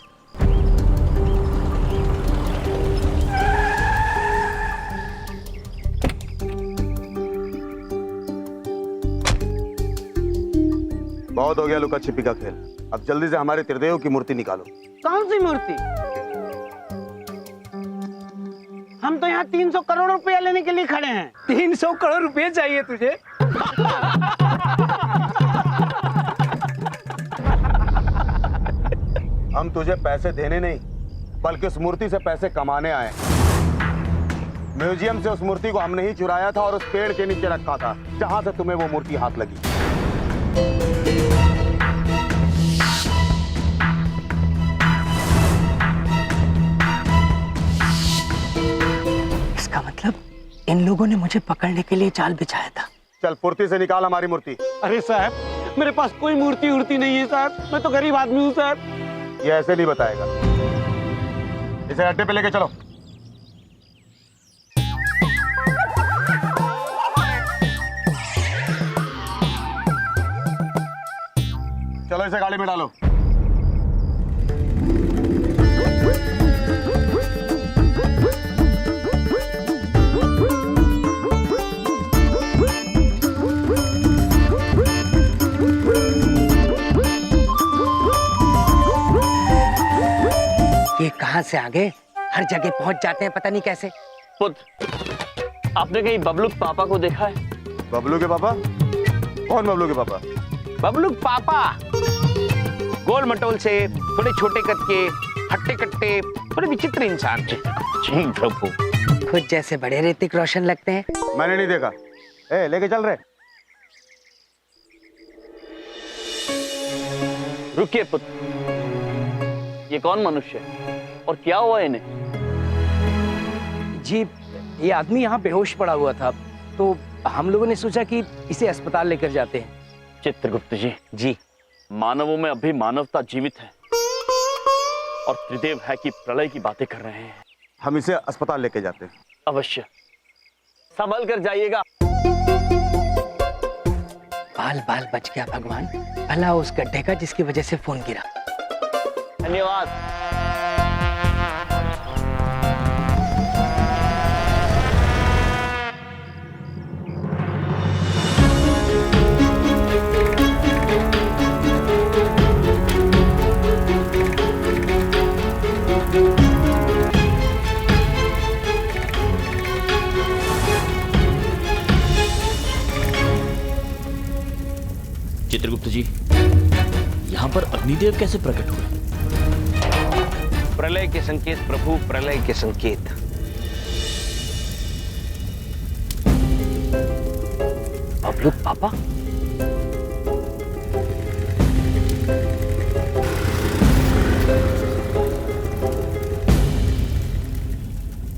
बहुत हो गया लुका छिपी का खेल। अब जल्दी से हमारे त्रिदेव की मूर्ति निकालो। कौन सी मूर्ति? हम तो यहाँ 300 करोड़ रुपया लेने के लिए खड़े हैं। 300 करोड़ रुपए चाहिए तुझे? हम तुझे पैसे देने नहीं, बल्कि उस मूर्ति से पैसे कमाने आए। म्यूजियम से उस मूर्ति को हमने ही चुराया था और उस पेड़ के नीचे रखा था जहां से तुम्हें वो मूर्ति हाथ लगी। इसका मतलब इन लोगों ने मुझे पकड़ने के लिए जाल बिछाया था। चल फुर्ती से निकाल हमारी मूर्ति। अरे साहब, मेरे पास कोई मूर्ति उर्ती नहीं है साहब, मैं तो गरीब आदमी हूँ साहब। ये ऐसे नहीं बताएगा, इसे अड्डे पे लेके चलो। चलो इसे गाड़ी में डालो। ये कहां से आ गए? हर जगह पहुंच जाते हैं, पता नहीं कैसे। पुत्र, आपने कहीं बबलू के पापा को देखा है? बबलू के पापा? कौन बबलू के पापा? बबलू पापा गोल मटोल से, थोड़े छोटे कद के, हट्टे कट्टे, थोड़े विचित्र इंसान थे। जी प्रभु। खुद जैसे बड़े ऋतिक रोशन लगते हैं। मैंने नहीं देखा। ए, लेके चल रहे। रुकिए पुत्र, ये कौन मनुष्य है और क्या हुआ इन्हें? जी, ये आदमी यहाँ बेहोश पड़ा हुआ था, तो हम लोगों ने सोचा कि इसे अस्पताल लेकर जाते हैं। चित्रगुप्त जी, मानवों में अभी मानवता जीवित है और त्रिदेव है कि प्रलय की बातें कर रहे हैं। हम इसे अस्पताल लेके जाते हैं। अवश्य, संभल कर जाइएगा। बाल बाल बच गया भगवान, भला उस गड्ढे का जिसकी वजह से फोन गिरा। धन्यवाद। चित्रगुप्त जी, यहाँ पर अग्निदेव कैसे प्रकट हुए? प्रलय के संकेत प्रभु, प्रलय के संकेत। बबलू पापा?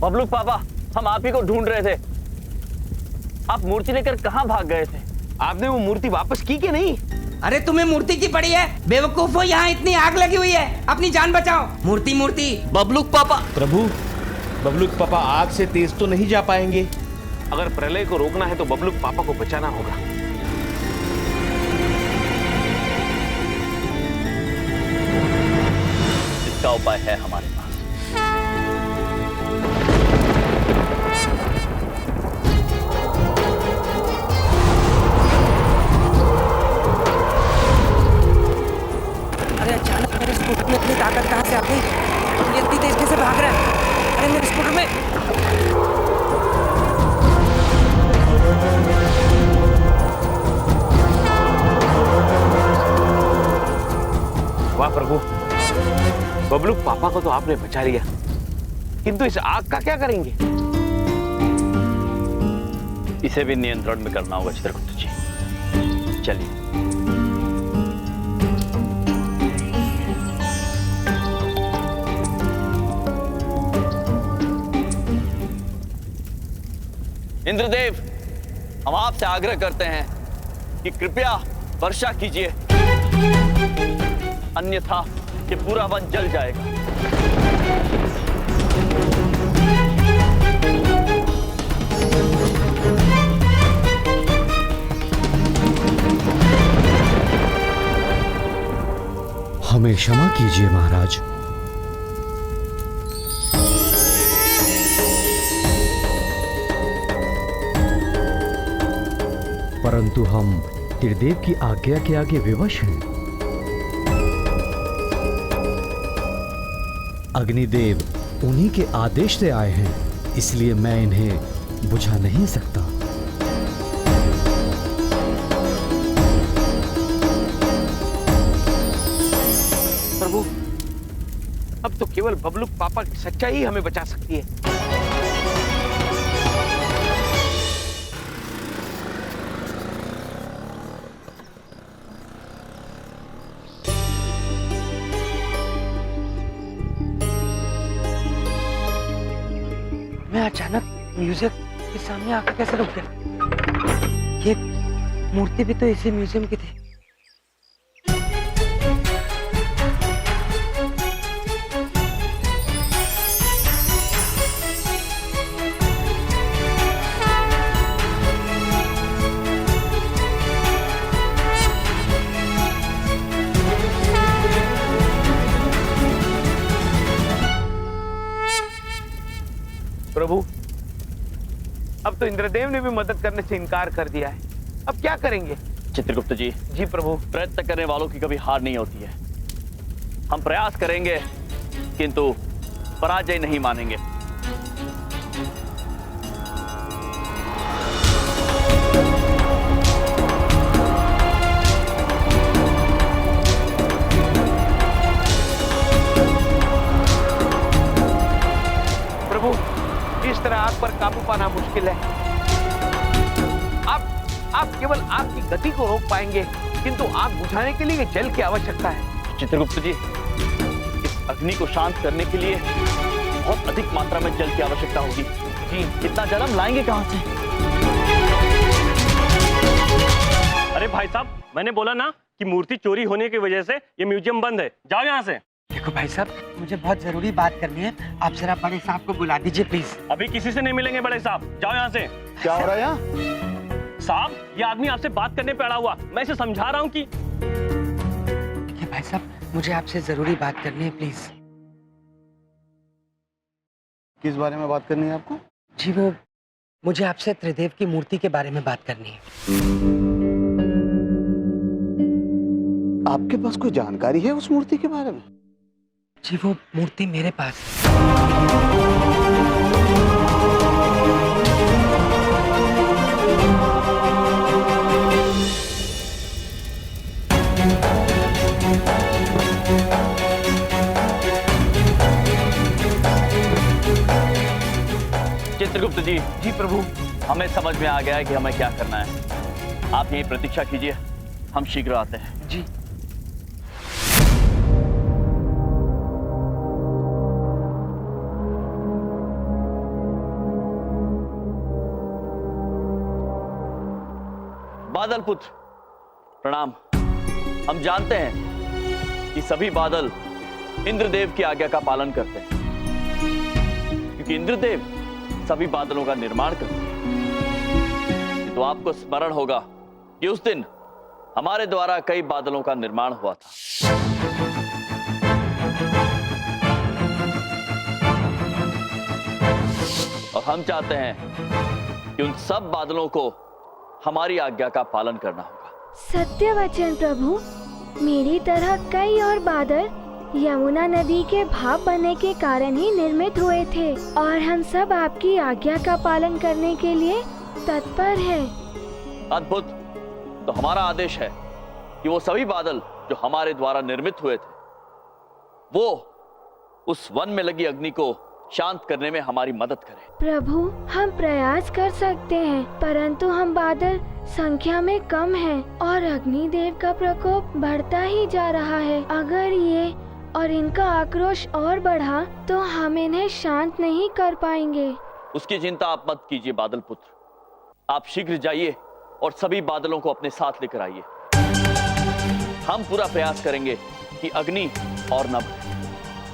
बबलू पापा, हम आप ही को ढूंढ रहे थे। आप मूर्ति लेकर कहाँ भाग गए थे? आपने वो मूर्ति वापस की कि नहीं? अरे तुम्हें मूर्ति की पड़ी है बेवकूफो, यहाँ इतनी आग लगी हुई है, अपनी जान बचाओ। मूर्ति मूर्ति। बबलू पापा। प्रभु, बबलू पापा आग से तेज तो नहीं जा पाएंगे। अगर प्रलय को रोकना है तो बबलू पापा को बचाना होगा। इसका उपाय है हमारे पास। अरे अचानक मेरे स्कूटर में इतनी ताकत कहाँ से आ गई? ये इतनी तेज कैसे भाग रहा है? अरे मेरे स्कूटर में। वाह प्रभु, बबलू पापा को तो आपने बचा लिया, किंतु इस आग का क्या करेंगे? इसे भी नियंत्रण में करना होगा चित्रगुप्त जी। चलिए। इंद्रदेव, हम आपसे आग्रह करते हैं कि कृपया वर्षा कीजिए, अन्यथा ये पूरा वन जल जाएगा। हमें क्षमा कीजिए महाराज। परंतु हम त्रिदेव की आज्ञा के आगे विवश हैं। अग्निदेव उन्हीं के आदेश से आए हैं, इसलिए मैं इन्हें बुझा नहीं सकता। प्रभु, अब तो केवल बबलू पापा की सच्चाई ही हमें बचा सकती है। मैं अचानक म्यूजिक के सामने आकर कैसे रुक गया? ये मूर्ति भी तो इसी म्यूजियम की थी। प्रभु, अब तो इंद्रदेव ने भी मदद करने से इनकार कर दिया है। अब क्या करेंगे? चित्रगुप्त जी। जी प्रभु। प्रयत्न करने वालों की कभी हार नहीं होती है। हम प्रयास करेंगे किंतु पराजय नहीं मानेंगे। प्रभु, इस तरह आग पर काबू पाना मुश्किल है। आप केवल आग की गति को रोक पाएंगे, किंतु आग बुझाने के लिए जल की आवश्यकता है। चित्रगुप्त जी, इस अग्नि को शांत करने के लिए बहुत अधिक मात्रा में जल की आवश्यकता होगी। जी, इतना जल हम लाएंगे कहां से? अरे भाई साहब, मैंने बोला ना कि मूर्ति चोरी होने की वजह से ये म्यूजियम बंद है। जाओ यहाँ से। देखो भाई साहब, मुझे बहुत जरूरी बात करनी है। आप जरा बड़े साहब को बुला दीजिए प्लीज। अभी किसी से नहीं मिलेंगे बड़े साहब, जाओ यहाँ से। क्या हो रहा है यहाँ? साहब, ये आदमी आपसे बात करने पे अड़ा हुआ। मैं इसे समझा रहा हूँ कि देखिए भाई साहब, मुझे आपसे जरूरी बात करनी है प्लीज। किस बारे में बात करनी है आपको? जी, वो मुझे आपसे त्रिदेव की मूर्ति के बारे में बात करनी है। आपके पास कोई जानकारी है उस मूर्ति के बारे में? जी, वो मूर्ति मेरे पास है। चित्रगुप्त जी। जी प्रभु। हमें समझ में आ गया है कि हमें क्या करना है। आप यही प्रतीक्षा कीजिए, हम शीघ्र आते हैं। जी। बादल पुत्र, प्रणाम। हम जानते हैं कि सभी बादल इंद्रदेव की आज्ञा का पालन करते हैं, क्योंकि इंद्रदेव सभी बादलों का निर्माण करते हैं। तो आपको स्मरण होगा कि उस दिन हमारे द्वारा कई बादलों का निर्माण हुआ था। और हम चाहते हैं कि उन सब बादलों को हमारी आज्ञा का पालन करना होगा। सत्य वचन प्रभु। मेरी तरह कई और बादल यमुना नदी के भाप बनने के कारण ही निर्मित हुए थे, और हम सब आपकी आज्ञा का पालन करने के लिए तत्पर हैं। अद्भुत। तो हमारा आदेश है कि वो सभी बादल जो हमारे द्वारा निर्मित हुए थे, वो उस वन में लगी अग्नि को शांत करने में हमारी मदद करें। प्रभु, हम प्रयास कर सकते हैं, परंतु हम बादल संख्या में कम हैं और अग्निदेव का प्रकोप बढ़ता ही जा रहा है। अगर ये और इनका आक्रोश और बढ़ा तो हम इन्हें शांत नहीं कर पाएंगे। उसकी चिंता आप मत कीजिए बादल पुत्र। आप शीघ्र जाइए और सभी बादलों को अपने साथ लेकर आइए। हम पूरा प्रयास करेंगे कि अग्नि और न बढ़े।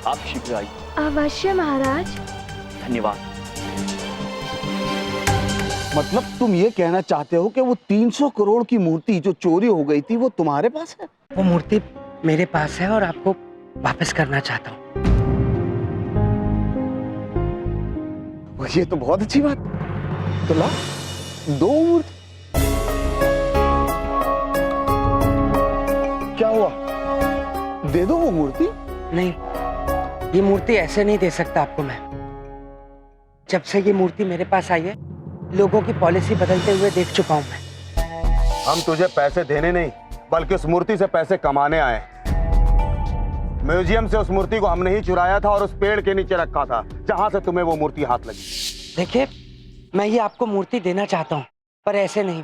आप शीघ्र आइए। अवश्य महाराज। धन्यवाद। मतलब तुम ये कहना चाहते हो कि वो 300 करोड़ की मूर्ति जो चोरी हो गई थी वो तुम्हारे पास है? वो मूर्ति मेरे पास है और आपको वापस करना चाहता हूँ। ये तो बहुत अच्छी बात। तो ला, 2 मूर्ति। क्या हुआ? दे दो वो मूर्ति। नहीं, ये मूर्ति ऐसे नहीं दे सकता आपको मैं। जब से ये मूर्ति मेरे पास आई है, लोगों की पॉलिसी बदलते हुए देख चुका हूं मैं। हम तुझे पैसे देने नहीं, बल्कि उस मूर्ति से पैसे कमाने आए। म्यूजियम से उस मूर्ति को हमने ही चुराया था और उस पेड़ के नीचे रखा था जहां से तुम्हें वो मूर्ति हाथ लगी। देखिए, मैं ये आपको मूर्ति देना चाहता हूँ, पर ऐसे नहीं।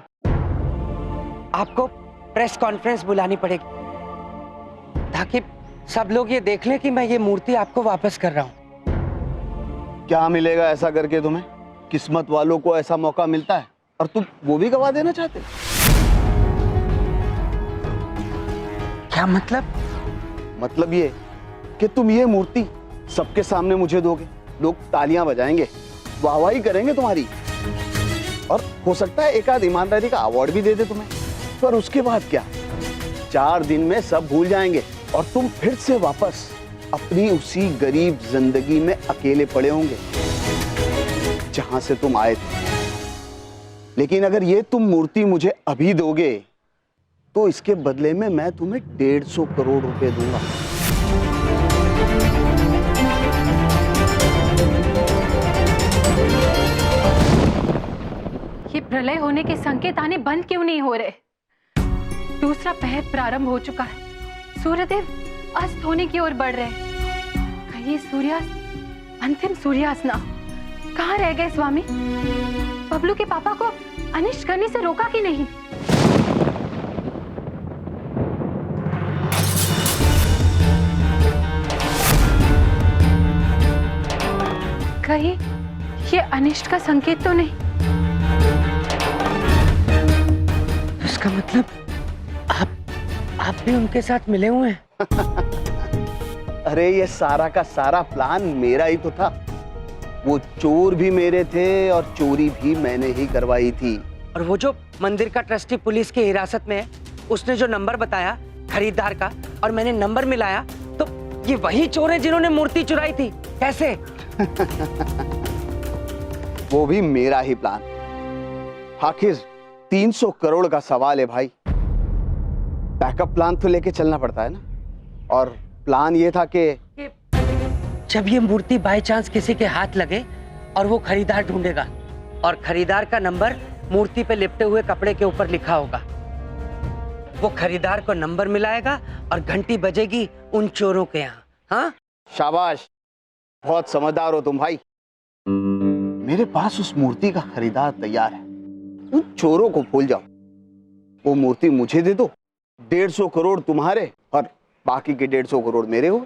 आपको प्रेस कॉन्फ्रेंस बुलानी पड़ेगी ताकि सब लोग ये देख लें कि मैं ये मूर्ति आपको वापस कर रहा हूँ। क्या मिलेगा ऐसा करके तुम्हें? किस्मत वालों को ऐसा मौका मिलता है और तुम वो भी गवा देना चाहते? क्या मतलब? मतलब ये कि तुम ये मूर्ति सबके सामने मुझे दोगे, लोग तालियां बजाएंगे, वाहवाही करेंगे तुम्हारी, और हो सकता है एक आध ईमानदारी का अवार्ड भी दे दे तुम्हें। पर उसके बाद क्या? 4 दिन में सब भूल जाएंगे और तुम फिर से वापस अपनी उसी गरीब जिंदगी में अकेले पड़े होंगे जहां से तुम आए थे। लेकिन अगर ये तुम मूर्ति मुझे अभी दोगे तो इसके बदले में मैं तुम्हें 150 करोड़ रुपए दूंगा। ये प्रलय होने के संकेत आने बंद क्यों नहीं हो रहे? दूसरा पहर प्रारंभ हो चुका है। सूर्यदेव अस्त होने की ओर बढ़ रहे हैं। कहीं सूर्यास्त, अंतिम सूर्यास्त ना? कहाँ रह गए स्वामी? बबलू के पापा को अनिष्ट करने से रोका कि नहीं? कहीं ये अनिष्ट का संकेत तो नहीं? इसका मतलब आप भी उनके साथ मिले हुए हैं? अरे ये सारा का सारा प्लान मेरा ही तो था। वो चोर भी मेरे थे और चोरी भी मैंने ही करवाई थी। और वो जो मंदिर का ट्रस्टी पुलिस की हिरासत में है, उसने जो नंबर बताया खरीदार का और मैंने नंबर मिलाया, तो ये वही चोर है जिन्होंने मूर्ति चुराई थी। कैसे? वो भी मेरा ही प्लान। आखिर 300 करोड़ का सवाल है भाई। बैकअप प्लान तो लेके चलना पड़ता है ना। और प्लान ये था कि जब ये मूर्ति बाय चांस किसी के हाथ लगे और वो खरीदार ढूंढेगा और खरीदार का नंबर मूर्ति पे लिपटे हुए कपड़े के ऊपर लिखा होगा, वो खरीदार को नंबर मिलाएगा और घंटी बजेगी उन चोरों के यहाँ। हाँ, शाबाश, बहुत समझदार हो तुम भाई। मेरे पास उस मूर्ति का खरीदार तैयार है। उन चोरों को भूल जाओ, वो मूर्ति मुझे दे दो, 150 करोड़ तुम्हारे और बाकी के 150 करोड़ मेरे हो।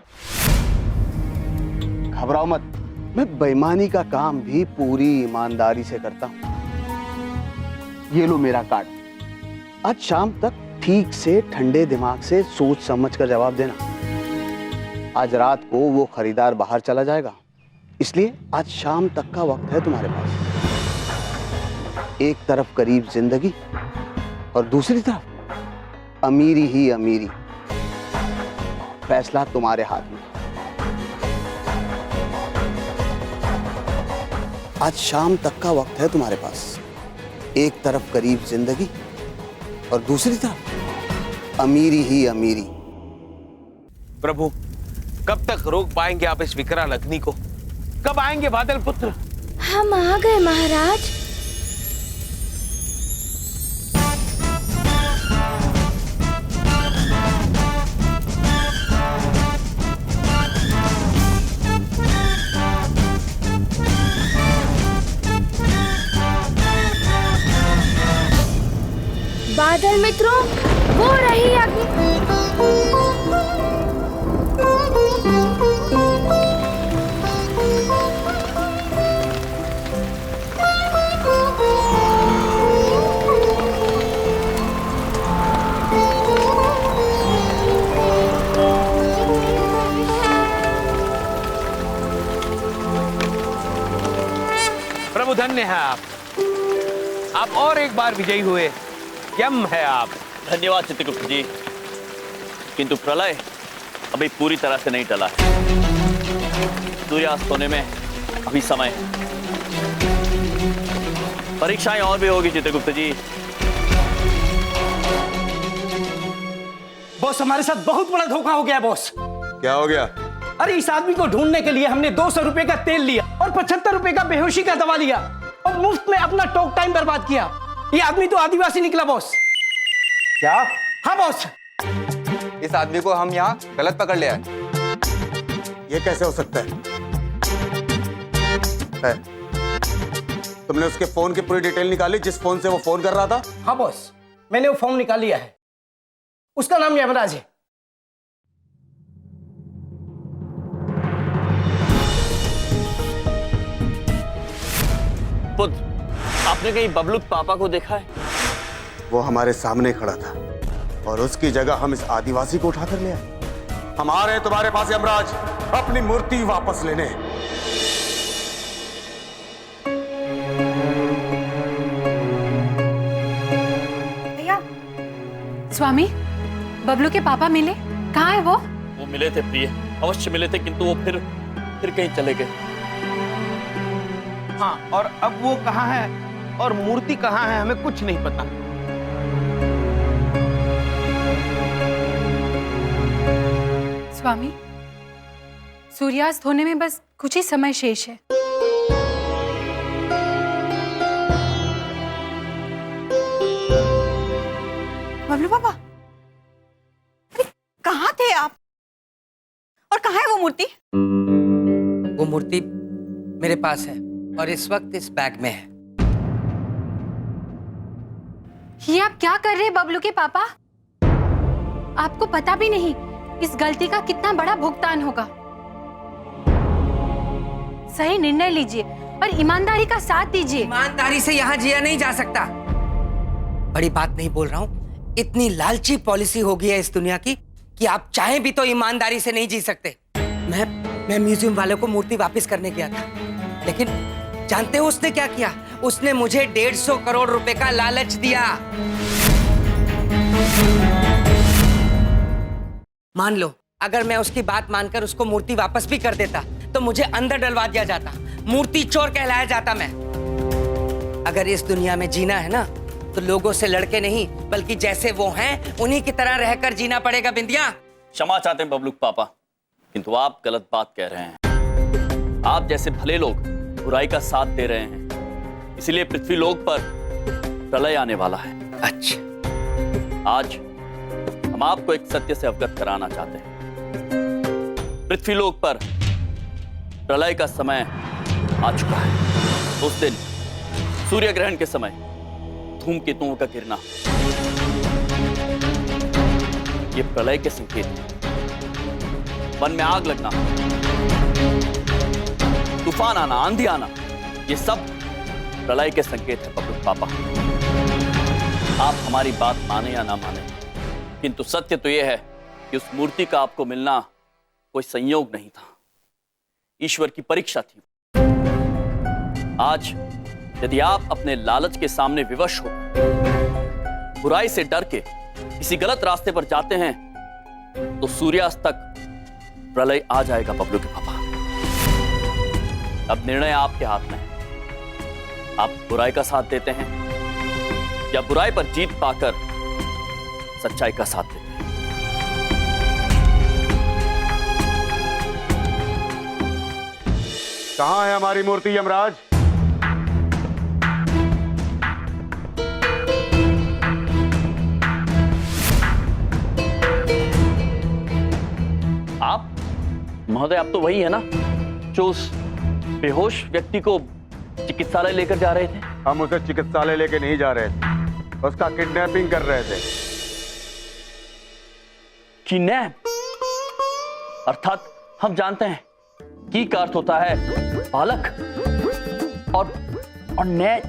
घबराओ मत, मैं बेईमानी का काम भी पूरी ईमानदारी से करता हूं। ये लो मेरा कार्ड। आज शाम तक ठीक से ठंडे दिमाग से सोच समझ कर जवाब देना। आज रात को वो खरीदार बाहर चला जाएगा, इसलिए आज शाम तक का वक्त है तुम्हारे पास। एक तरफ करीब जिंदगी और दूसरी तरफ अमीरी ही अमीरी। फैसला तुम्हारे हाथ में। आज शाम तक का वक्त है तुम्हारे पास। एक तरफ करीब जिंदगी और दूसरी तरफ अमीरी ही अमीरी। प्रभु, कब तक रोक पाएंगे आप इस विकराल अग्नि को? कब आएंगे बादल पुत्र? हम आ गए महाराज। बादल मित्रों, वो रही अग्नि। प्रभु धन्य है आप और एक बार विजयी हुए। यम है आप। धन्यवाद चित्रगुप्त जी, किंतु प्रलय अभी पूरी तरह से नहीं टला है। सूर्यास्त होने में अभी समय है। परीक्षाएं और भी होगी चित्रगुप्त जी। बॉस, हमारे साथ बहुत बड़ा धोखा हो गया बॉस। क्या हो गया? अरे इस आदमी को ढूंढने के लिए हमने 200 रुपए का तेल लिया और 75 रुपए का बेहोशी का दवा लिया और मुफ्त में अपना टॉक टाइम बर्बाद किया। ये आदमी तो आदिवासी निकला बॉस। क्या? हाँ बॉस। इस आदमी को हम यहाँ गलत पकड़ ले आए। ये कैसे हो सकता है? तुमने उसके फोन की पूरी डिटेल निकाली, जिस फोन से वो फोन कर रहा था? हाँ बॉस, मैंने वो फोन निकाल लिया है। उसका नाम यमराज है। पुत्र, आपने कहीं बबलू के पापा को देखा है? वो हमारे सामने खड़ा था और उसकी जगह हम इस आदिवासी को उठाकर ले आए। हम आ रहे हैं तुम्हारे पास यमराज, अपनी मूर्ति वापस लेने। भैया, स्वामी, बबलू के पापा मिले? कहाँ है वो? वो मिले थे प्रिय, अवश्य मिले थे, किंतु वो फिर कहीं चले गए। हाँ, और अब वो कहाँ है और मूर्ति कहाँ है हमें कुछ नहीं पता। स्वामी, सूर्यास्त होने में बस कुछ ही समय शेष है। बबलू पापा, अरे कहाँ थे आप? और कहाँ है वो मूर्ति? वो मूर्ति मेरे पास है और इस वक्त इस बैग में है। ये आप क्या कर रहे हैं बबलू के पापा? आपको पता भी नहीं इस गलती का कितना बड़ा भुगतान होगा। सही निर्णय लीजिए और ईमानदारी का साथ दीजिए। ईमानदारी से यहाँ जिया नहीं जा सकता। बड़ी बात नहीं बोल रहा हूँ, इतनी लालची पॉलिसी हो गई है इस दुनिया की कि आप चाहें भी तो ईमानदारी से नहीं जी सकते। मैं म्यूजियम वालों को मूर्ति वापस करने गया था, लेकिन जानते हो उसने क्या किया? उसने मुझे 150 करोड़ रुपए का लालच दिया। मान लो अगर मैं उसकी बात मानकर उसको मूर्ति वापस भी कर देता तो मुझे अंदर डलवा दिया जाता, मूर्ति चोर कहलाया जाता मैं। अगर इस दुनिया में जीना है ना तो लोगों से लड़के नहीं बल्कि जैसे वो हैं उन्हीं की तरह रहकर जीना पड़ेगा। बिंदिया, क्षमा चाहते हैं बबलू के पापा, किंतु आप गलत बात कह रहे हैं। आप जैसे भले लोग बुराई का साथ दे रहे हैं, इसलिए पृथ्वी लोक पर प्रलय आने वाला है। अच्छा, आज हम आपको एक सत्य से अवगत कराना चाहते हैं। पृथ्वी लोक पर प्रलय का समय आ चुका है। उस दिन सूर्य ग्रहण के समय धूमकेतुओं का गिरना ये प्रलय के संकेत हैं। वन में आग लगना, तूफान आना, आंधी आना, ये सब प्रलय के संकेत है बबलू पापा। आप हमारी बात माने या ना माने, किंतु सत्य तो यह है कि उस मूर्ति का आपको मिलना कोई संयोग नहीं था, ईश्वर की परीक्षा थी। आज यदि आप अपने लालच के सामने विवश हो, बुराई से डर के किसी गलत रास्ते पर जाते हैं, तो सूर्यास्त तक प्रलय आ जाएगा बबलू के पापा। अब निर्णय आपके हाथ में है। आप बुराई का साथ देते हैं या बुराई पर जीत पाकर सच्चाई का साथ देते हैं। कहां है हमारी मूर्ति यमराज? आप महोदय, आप तो वही है ना जो उस बेहोश व्यक्ति को चिकित्सालय लेकर जा रहे थे? हम उसे चिकित्सालय लेके नहीं जा रहे थे, उसका किडनैपिंग कर रहे थे। किडनैप? अर्थात हम जानते हैं की का अर्थ होता है बालक और नए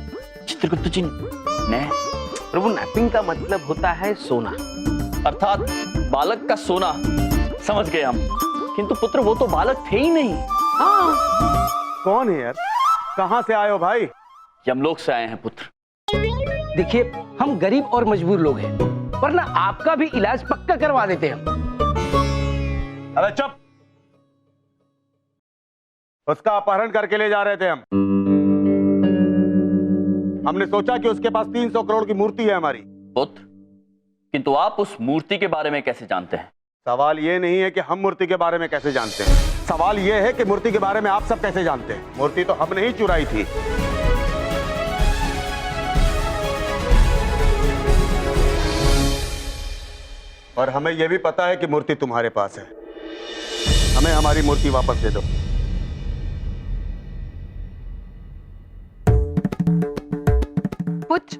चित्रगुप्त जी नए। प्रभु, नैपिंग का मतलब होता है सोना, अर्थात बालक का सोना। समझ गए हम, किंतु पुत्र वो तो बालक थे ही नहीं। हाँ। कौन है यार? कहां से आए हो भाई? यमलोक से आए हैं पुत्र। देखिए, हम गरीब और मजबूर लोग हैं, वरना आपका भी इलाज पक्का करवा देते हैं। अरे चुप! उसका अपहरण करके ले जा रहे थे हम। हमने सोचा कि उसके पास 300 करोड़ की मूर्ति है हमारी। पुत्र, किंतु आप उस मूर्ति के बारे में कैसे जानते हैं? सवाल ये नहीं है कि हम मूर्ति के बारे में कैसे जानते हैं, सवाल ये है कि मूर्ति के बारे में आप सब कैसे जानते हैं। मूर्ति तो हमने ही चुराई थी। और हमें यह भी पता है कि मूर्ति तुम्हारे पास है। हमें हमारी मूर्ति वापस दे दो। पुत्र,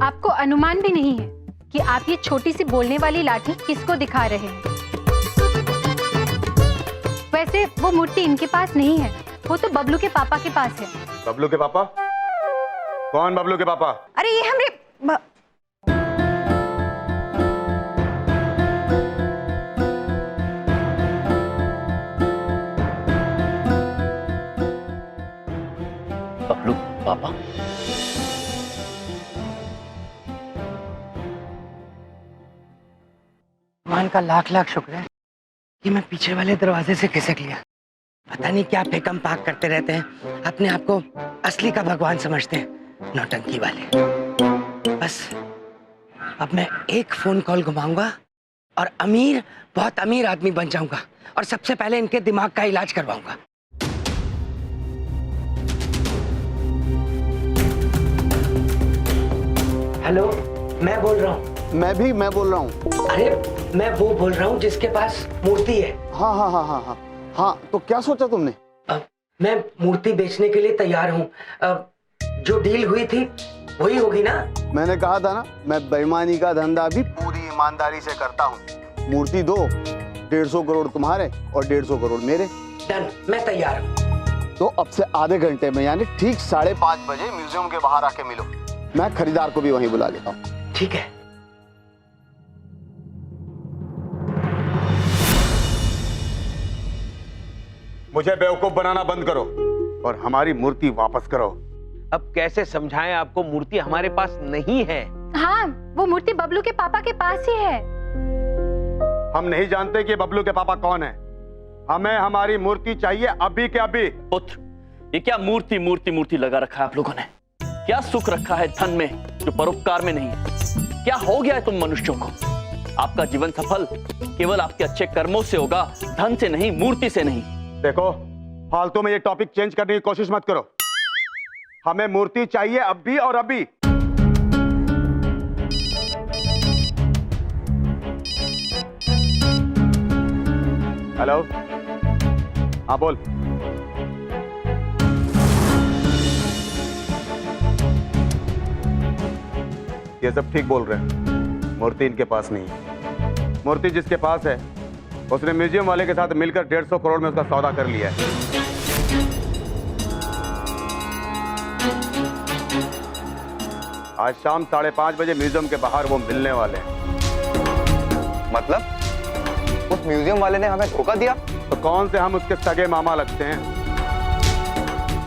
आपको अनुमान भी नहीं है कि आप ये छोटी सी बोलने वाली लाठी किसको दिखा रहे हैं। वैसे वो मूर्ति इनके पास नहीं है, वो तो बबलू के पापा के पास है। बबलू के पापा? कौन बबलू के पापा? अरे ये हमरे बबलू पापा? भगवान का लाख लाख शुक्र है कि मैं पीछे वाले दरवाजे से खिसक लिया। पता नहीं क्या फेकम पाक करते रहते हैं, अपने आप को असली का भगवान समझते हैं, नौटंकी वाले। बस अब मैं एक फोन कॉल घुमाऊंगा और अमीर, बहुत अमीर आदमी बन जाऊंगा और सबसे पहले इनके दिमाग का इलाज करवाऊंगा। हेलो, मैं बोल रहा हूँ। मैं बोल रहा हूँ। अरे मैं वो बोल रहा हूँ जिसके पास मूर्ति है। हाँ हाँ हाँ हाँ हाँ हाँ, तो क्या सोचा तुमने? मैं मूर्ति बेचने के लिए तैयार हूँ। जो डील हुई थी वही होगी ना? मैंने कहा था ना, मैं बेईमानी का धंधा भी पूरी ईमानदारी से करता हूँ। मूर्ति दो, 150 करोड़ तुम्हारे और 150 करोड़ मेरे। डन, मैं तैयार हूँ। तो अब से आधे घंटे में यानी ठीक 5:30 बजे म्यूजियम के बाहर आके मिलो। मैं खरीदार को भी वहीं बुला लेता हूँ। ठीक है। मुझे बेवकूफ बनाना बंद करो और हमारी मूर्ति वापस करो। अब कैसे समझाएं आपको, मूर्ति हमारे पास नहीं है। हाँ, वो मूर्ति बबलू के पापा के पास ही है। हम नहीं जानते कि बबलू के पापा कौन है। हमें हमारी मूर्ति चाहिए अभी के अभी। पुत्र, ये क्या मूर्ति मूर्ति मूर्ति लगा रखा है आप लोगों ने? क्या सुख रखा है धन में जो परोपकार में नहीं है? क्या हो गया है तुम मनुष्यों को? आपका जीवन सफल केवल आपके अच्छे कर्मों से होगा, धन से नहीं, मूर्ति से नहीं। देखो, फालतू में ये टॉपिक चेंज करने की कोशिश मत करो। हमें मूर्ति चाहिए अभी और अभी। हेलो, हाँ बोल। ये सब ठीक बोल रहे हैं। मूर्ति इनके पास नहीं है। मूर्ति जिसके पास है उसने म्यूजियम वाले के साथ मिलकर 150 करोड़ में उसका सौदा कर लिया है। आज शाम 5:30 बजे म्यूजियम के बाहर वो मिलने वाले हैं। मतलब उस म्यूजियम वाले ने हमें धोखा दिया? तो कौन से हम उसके सगे मामा लगते हैं?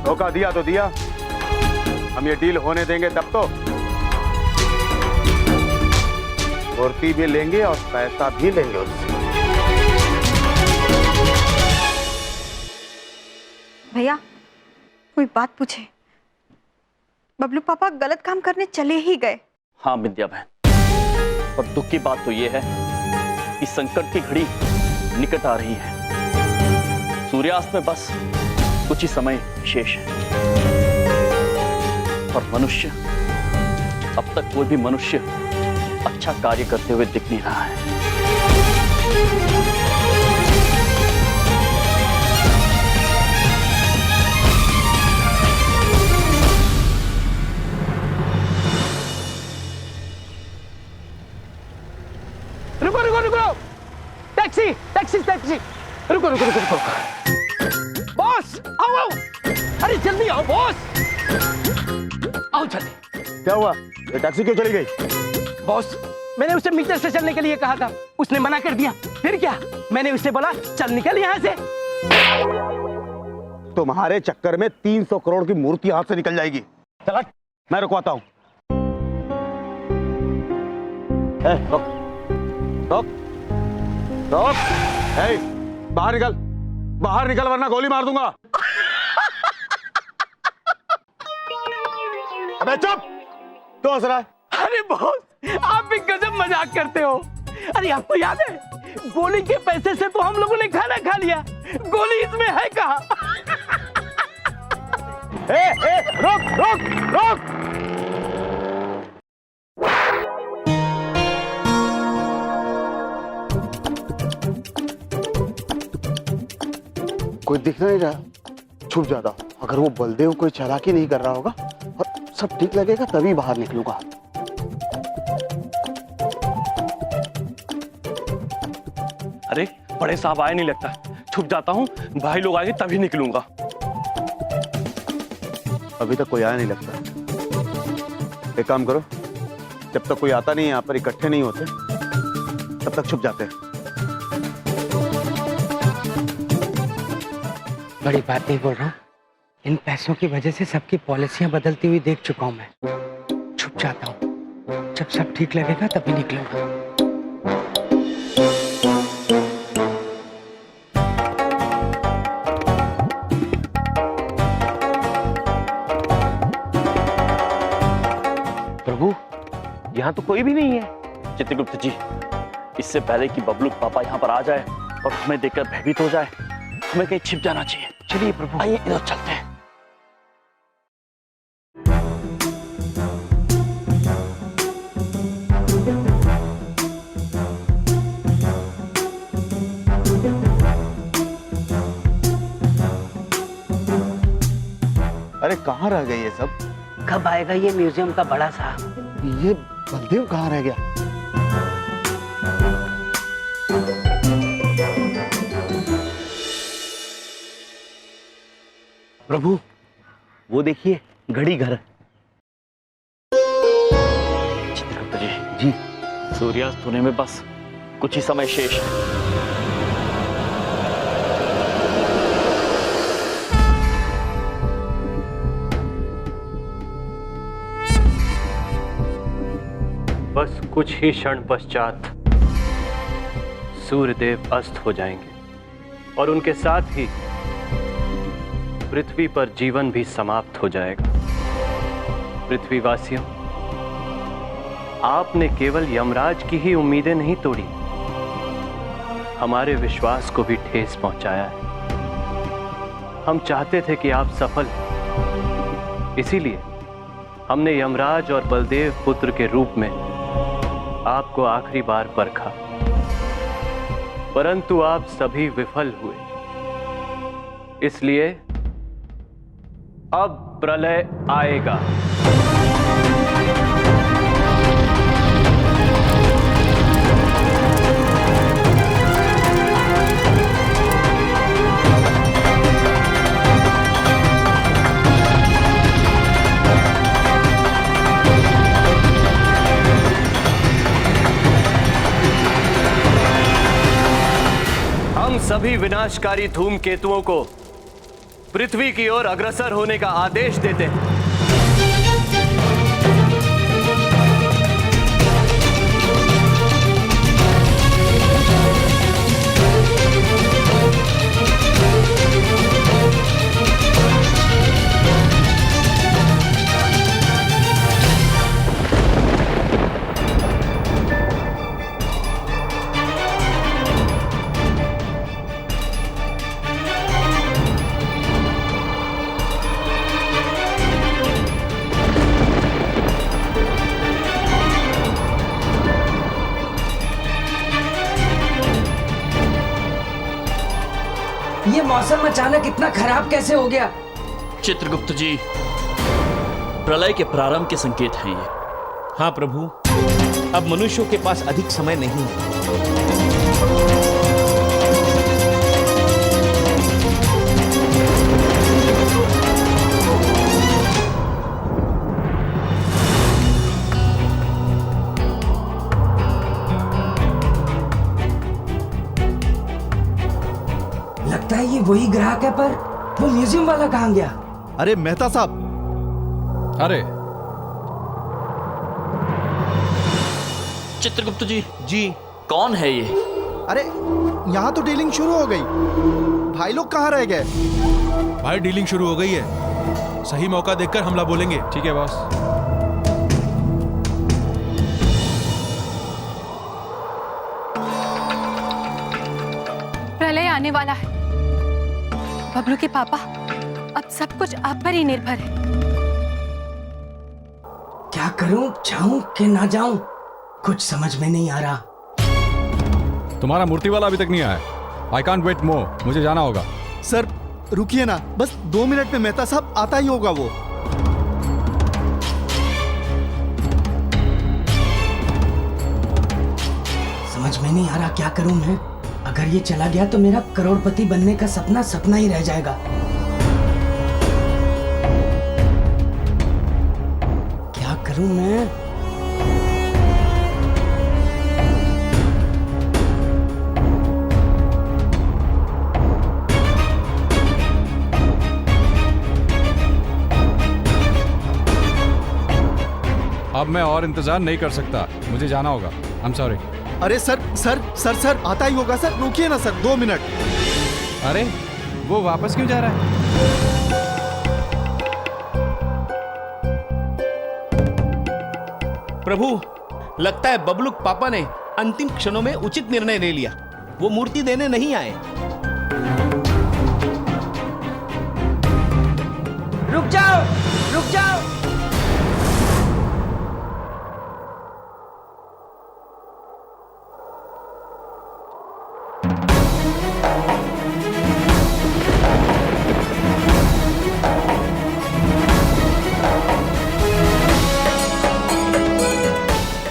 धोखा दिया तो दिया, हम ये डील होने देंगे तब तो। मूर्ति भी लेंगे और पैसा भी लेंगे उससे। भैया, कोई बात पूछे? बबलू पापा गलत काम करने चले ही गए। हाँ विद्या बहन, और दुख की बात तो यह है कि संकट की घड़ी निकट आ रही है। सूर्यास्त में बस कुछ ही समय शेष है और मनुष्य, अब तक कोई भी मनुष्य अच्छा कार्य करते हुए दिख नहीं रहा है। रुको रुको रुको, टैक्सी टैक्सी टैक्सी, रुको रुको रुको रुको। बॉस आओ आओ, अरे जल्दी आओ बॉस, आओ जल्दी। क्या हुआ? ये टैक्सी क्यों चली गई? बॉस, मैंने उसे मीटर से चलने के लिए कहा था, उसने मना कर दिया। फिर क्या, मैंने उससे बोला चल निकल यहाँ से। तुम्हारे चक्कर में 300 करोड़ की मूर्ति हाथ से निकल जाएगी। चल हट, मैं रुकवाता हूँ। रुक रुक रुक, बाहर निकल, बाहर निकल वरना गोली मार दूंगा। अबे चुप, क्यों हंस रहा है? अरे बॉस, आप भी गजब मजाक करते हो। अरे आपको याद है, गोली के पैसे से तो हम लोगों ने खाना खा लिया, गोली इसमें है कहाँ? रुक रुक रुक, कोई दिख नहीं रहा, छुप जाता हूँ। अगर वो बलदेव कोई चालाकी नहीं कर रहा होगा और सब ठीक लगेगा तभी बाहर निकलूंगा। अरे बड़े साहब आए नहीं लगता, छुप जाता हूँ, भाई लोग आएंगे तभी निकलूंगा। अभी तक कोई आया नहीं लगता। एक काम करो, जब तक कोई आता नहीं यहाँ पर इकट्ठे नहीं होते तब तक छुप जाते हैं। बड़ी बात नहीं बोल रहा हूँ, इन पैसों की वजह से सबकी पॉलिसियां बदलती हुई देख चुका हूं मैं। छुप जाता हूँ, जब सब ठीक लगेगा तभी निकलूंगा। प्रभु, यहाँ तो कोई भी नहीं है। चित्रगुप्त जी, इससे पहले कि बबलू पापा यहाँ पर आ जाए और हमें देखकर भयभीत हो जाए, हमें कहीं छिप जाना चाहिए। चलिए प्रभु, आइए इधर चलते हैं। अरे कहाँ रह गए ये सब? कब आएगा ये म्यूजियम का बड़ा साहब? ये बलदेव कहाँ रह गया? प्रभु, वो देखिए घड़ी घर। चित्रगुप्त जी, जी सूर्यास्त होने में बस कुछ ही समय शेष है। बस कुछ ही क्षण पश्चात सूर्यदेव अस्त हो जाएंगे और उनके साथ ही पृथ्वी पर जीवन भी समाप्त हो जाएगा। पृथ्वीवासियों, आपने केवल यमराज की ही उम्मीदें नहीं तोड़ी, हमारे विश्वास को भी ठेस पहुंचाया है। हम चाहते थे कि आप सफल हो, इसीलिए हमने यमराज और बलदेव पुत्र के रूप में आपको आखिरी बार परखा, परंतु आप सभी विफल हुए। इसलिए अब प्रलय आएगा। हम सभी विनाशकारी धूमकेतुओं को पृथ्वी की ओर अग्रसर होने का आदेश देते हैं। ये मौसम अचानक इतना खराब कैसे हो गया? चित्रगुप्त जी, प्रलय के प्रारंभ के संकेत हैं ये। हाँ प्रभु, अब मनुष्यों के पास अधिक समय नहीं है। लगता है ये वही ग्राहक है, पर वो म्यूजियम वाला कहाँ गया? अरे मेहता साहब, अरे चित्रगुप्त जी, जी कौन है ये? अरे यहाँ तो डीलिंग शुरू हो गई, भाई लोग कहाँ रह गए? भाई डीलिंग शुरू हो गई है, सही मौका देखकर हमला बोलेंगे। ठीक है बॉस। प्रलय आने वाला है। बबलू के पापा, अब सब कुछ आप पर ही निर्भर है। क्या करूं, जाऊं कि ना जाऊं, कुछ समझ में नहीं आ रहा। तुम्हारा मूर्ति वाला अभी तक नहीं आया। आई कांट वेट मोर, मुझे जाना होगा। सर रुकिए ना, बस 2 मिनट में मेहता साहब आता ही होगा वो। समझ में नहीं आ रहा क्या करूं मैं। अगर ये चला गया तो मेरा करोड़पति बनने का सपना सपना ही रह जाएगा। क्या करूं मैं? अब मैं और इंतजार नहीं कर सकता, मुझे जाना होगा। I am sorry. अरे सर सर सर सर आता ही होगा सर, रुकिए ना सर 2 मिनट। अरे वो वापस क्यों जा रहा है? प्रभु, लगता है बबलूक पापा ने अंतिम क्षणों में उचित निर्णय ले लिया। वो मूर्ति देने नहीं आए। रुक जाओ, रुक जाओ।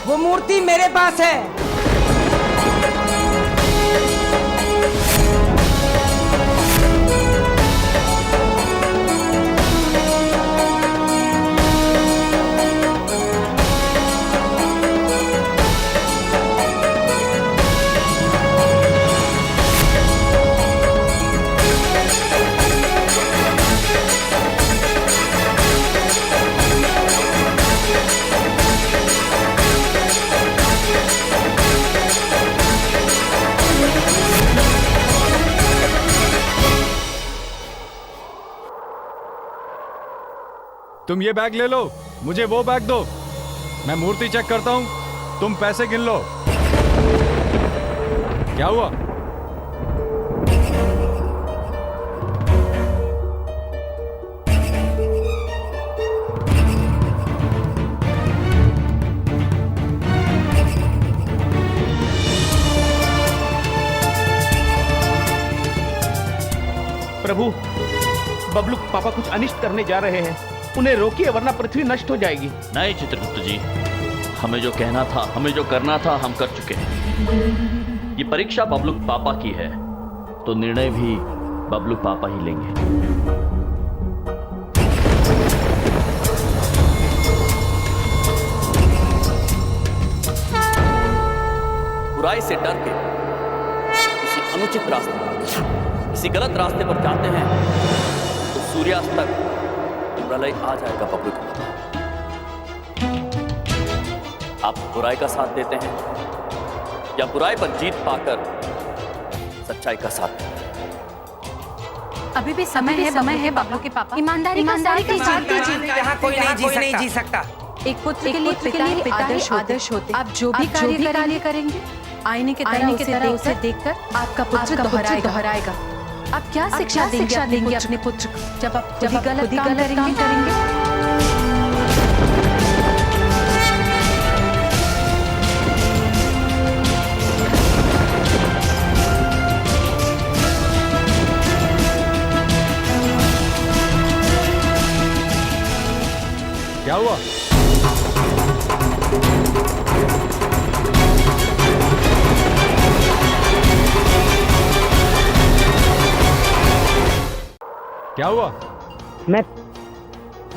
वो मूर्ति मेरे पास है। तुम ये बैग ले लो, मुझे वो बैग दो। मैं मूर्ति चेक करता हूं, तुम पैसे गिन लो। क्या हुआ? प्रभु, बबलूक पापा कुछ अनिष्ट करने जा रहे हैं। उन्हें रोकिए वरना पृथ्वी नष्ट हो जाएगी। नहीं चित्रगुप्त जी, हमें जो कहना था, हमें जो करना था, हम कर चुके हैं। ये परीक्षा बबलूक पापा की है, तो निर्णय भी बबलूक पापा ही लेंगे। बुराई से डर के किसी अनुचित रास्ते पर, किसी गलत रास्ते पर जाते हैं तो सूर्यास्त तक प्रलय आ जाएगा। बबलूक पापा, आप बुराई का साथ देते हैं या बुराई पर जीत पाकर सच्चाई का साथ देते हैं? अभी भी समय है बबलू के पापा। ईमानदारी के साथ दीजिए। यहाँ कोई नहीं जी सकता। एक पुत्र के लिए पिता आदर्श होते। आप जो भी कार्य करेंगे, आईने के तरह उसे देखकर आपका पुत्र दोहराएगा। आप क्या शिक्षा देंगे अपने पुत्र को जब आप गलत काम करेंगे? क्या हुआ? क्या हुआ?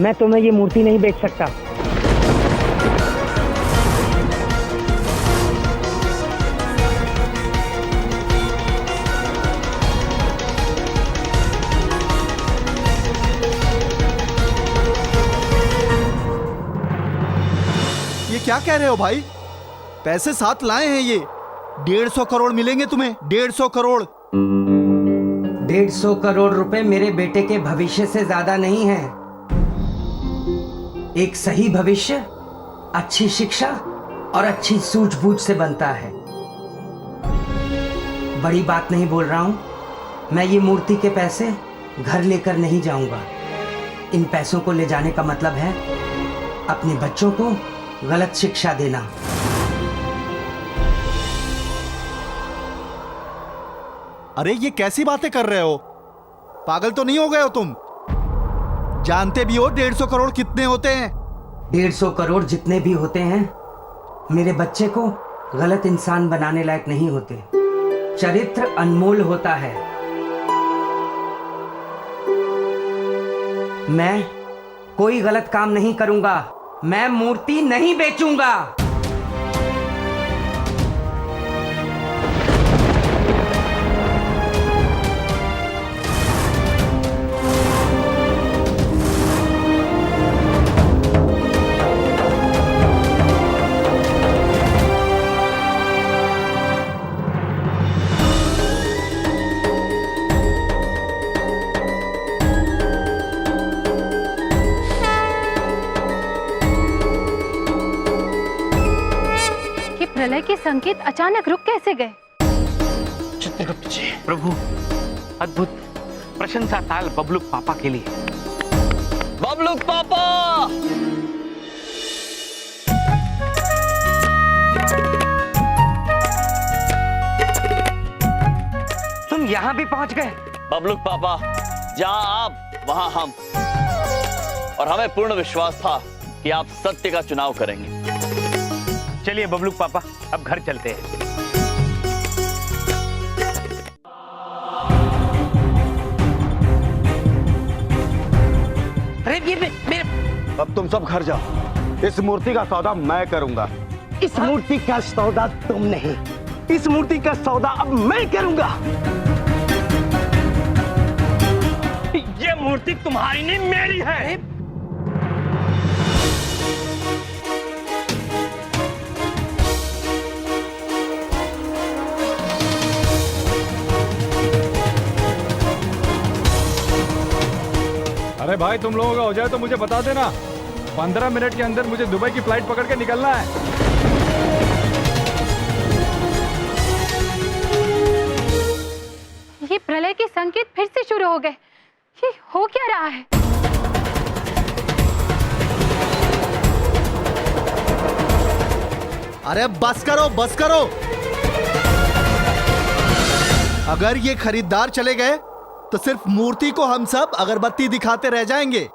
मैं तुम्हें ये मूर्ति नहीं बेच सकता। ये क्या कह रहे हो भाई? पैसे साथ लाए हैं ये। 150 करोड़ मिलेंगे तुम्हें, 150 करोड़। 150 करोड़ रुपए मेरे बेटे के भविष्य से ज्यादा नहीं है। एक सही भविष्य अच्छी शिक्षा और अच्छी सूझबूझ से बनता है। बड़ी बात नहीं बोल रहा हूं। मैं ये मूर्ति के पैसे घर लेकर नहीं जाऊंगा। इन पैसों को ले जाने का मतलब है अपने बच्चों को गलत शिक्षा देना। अरे ये कैसी बातें कर रहे हो? पागल तो नहीं हो गए हो तुम? जानते भी हो 150 करोड़ कितने होते हैं? 150 करोड़ जितने भी होते हैं मेरे बच्चे को गलत इंसान बनाने लायक नहीं होते। चरित्र अनमोल होता है। मैं कोई गलत काम नहीं करूंगा। मैं मूर्ति नहीं बेचूंगा। प्रलय के संकेत अचानक रुक कैसे गए? चित्रगुप्त जी, प्रभु अद्भुत प्रशंसा ताल बबलू पापा के लिए। बबलू पापा! तुम यहाँ भी पहुंच गए? बबलू पापा, जहां आप वहां हम, और हमें पूर्ण विश्वास था कि आप सत्य का चुनाव करेंगे। चलिए बबलू पापा, अब घर चलते हैं। अरे ये मेरे अब तुम सब घर जाओ। इस मूर्ति का सौदा मैं करूंगा। इस मूर्ति का सौदा तुम नहीं, इस मूर्ति का सौदा अब मैं करूंगा। ये मूर्ति तुम्हारी नहीं, मेरी है। अरे भाई, तुम लोगों का हो जाए तो मुझे बता देना। 15 मिनट के अंदर मुझे दुबई की फ्लाइट पकड़ के निकलना है। ये प्रलय के संकेत फिर से शुरू हो गए। ये हो क्या रहा है? अरे बस करो, बस करो। अगर ये खरीदार चले गए तो सिर्फ मूर्ति को हम सब अगरबत्ती दिखाते रह जाएंगे।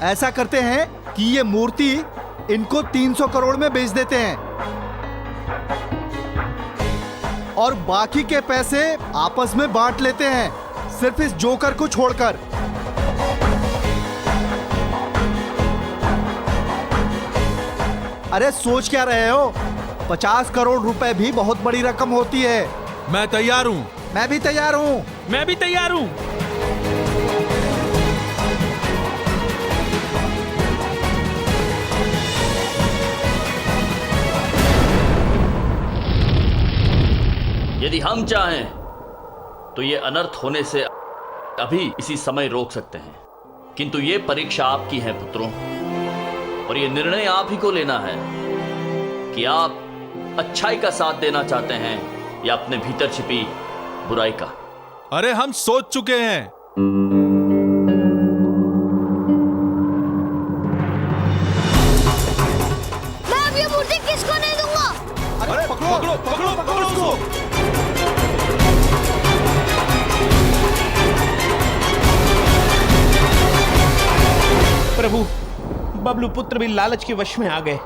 ऐसा करते हैं कि ये मूर्ति इनको 300 करोड़ में बेच देते हैं और बाकी के पैसे आपस में बांट लेते हैं, सिर्फ इस जोकर को छोड़कर। अरे सोच क्या रहे हो? 50 करोड़ रुपए भी बहुत बड़ी रकम होती है। मैं तैयार हूं। मैं भी तैयार हूं। मैं भी तैयार हूं। यदि हम चाहें तो ये अनर्थ होने से अभी इसी समय रोक सकते हैं, किंतु ये परीक्षा आपकी है पुत्रों, और ये निर्णय आप ही को लेना है कि आप अच्छाई का साथ देना चाहते हैं या अपने भीतर छिपी बुराई का। अरे हम सोच चुके हैं। मैं अब ये मूर्ति किसको नहीं दूंगा। अरे पकड़ो पकड़ो पकड़ो पकड़ो उसको। प्रभु, बबलू पुत्र भी लालच के वश में आ गए।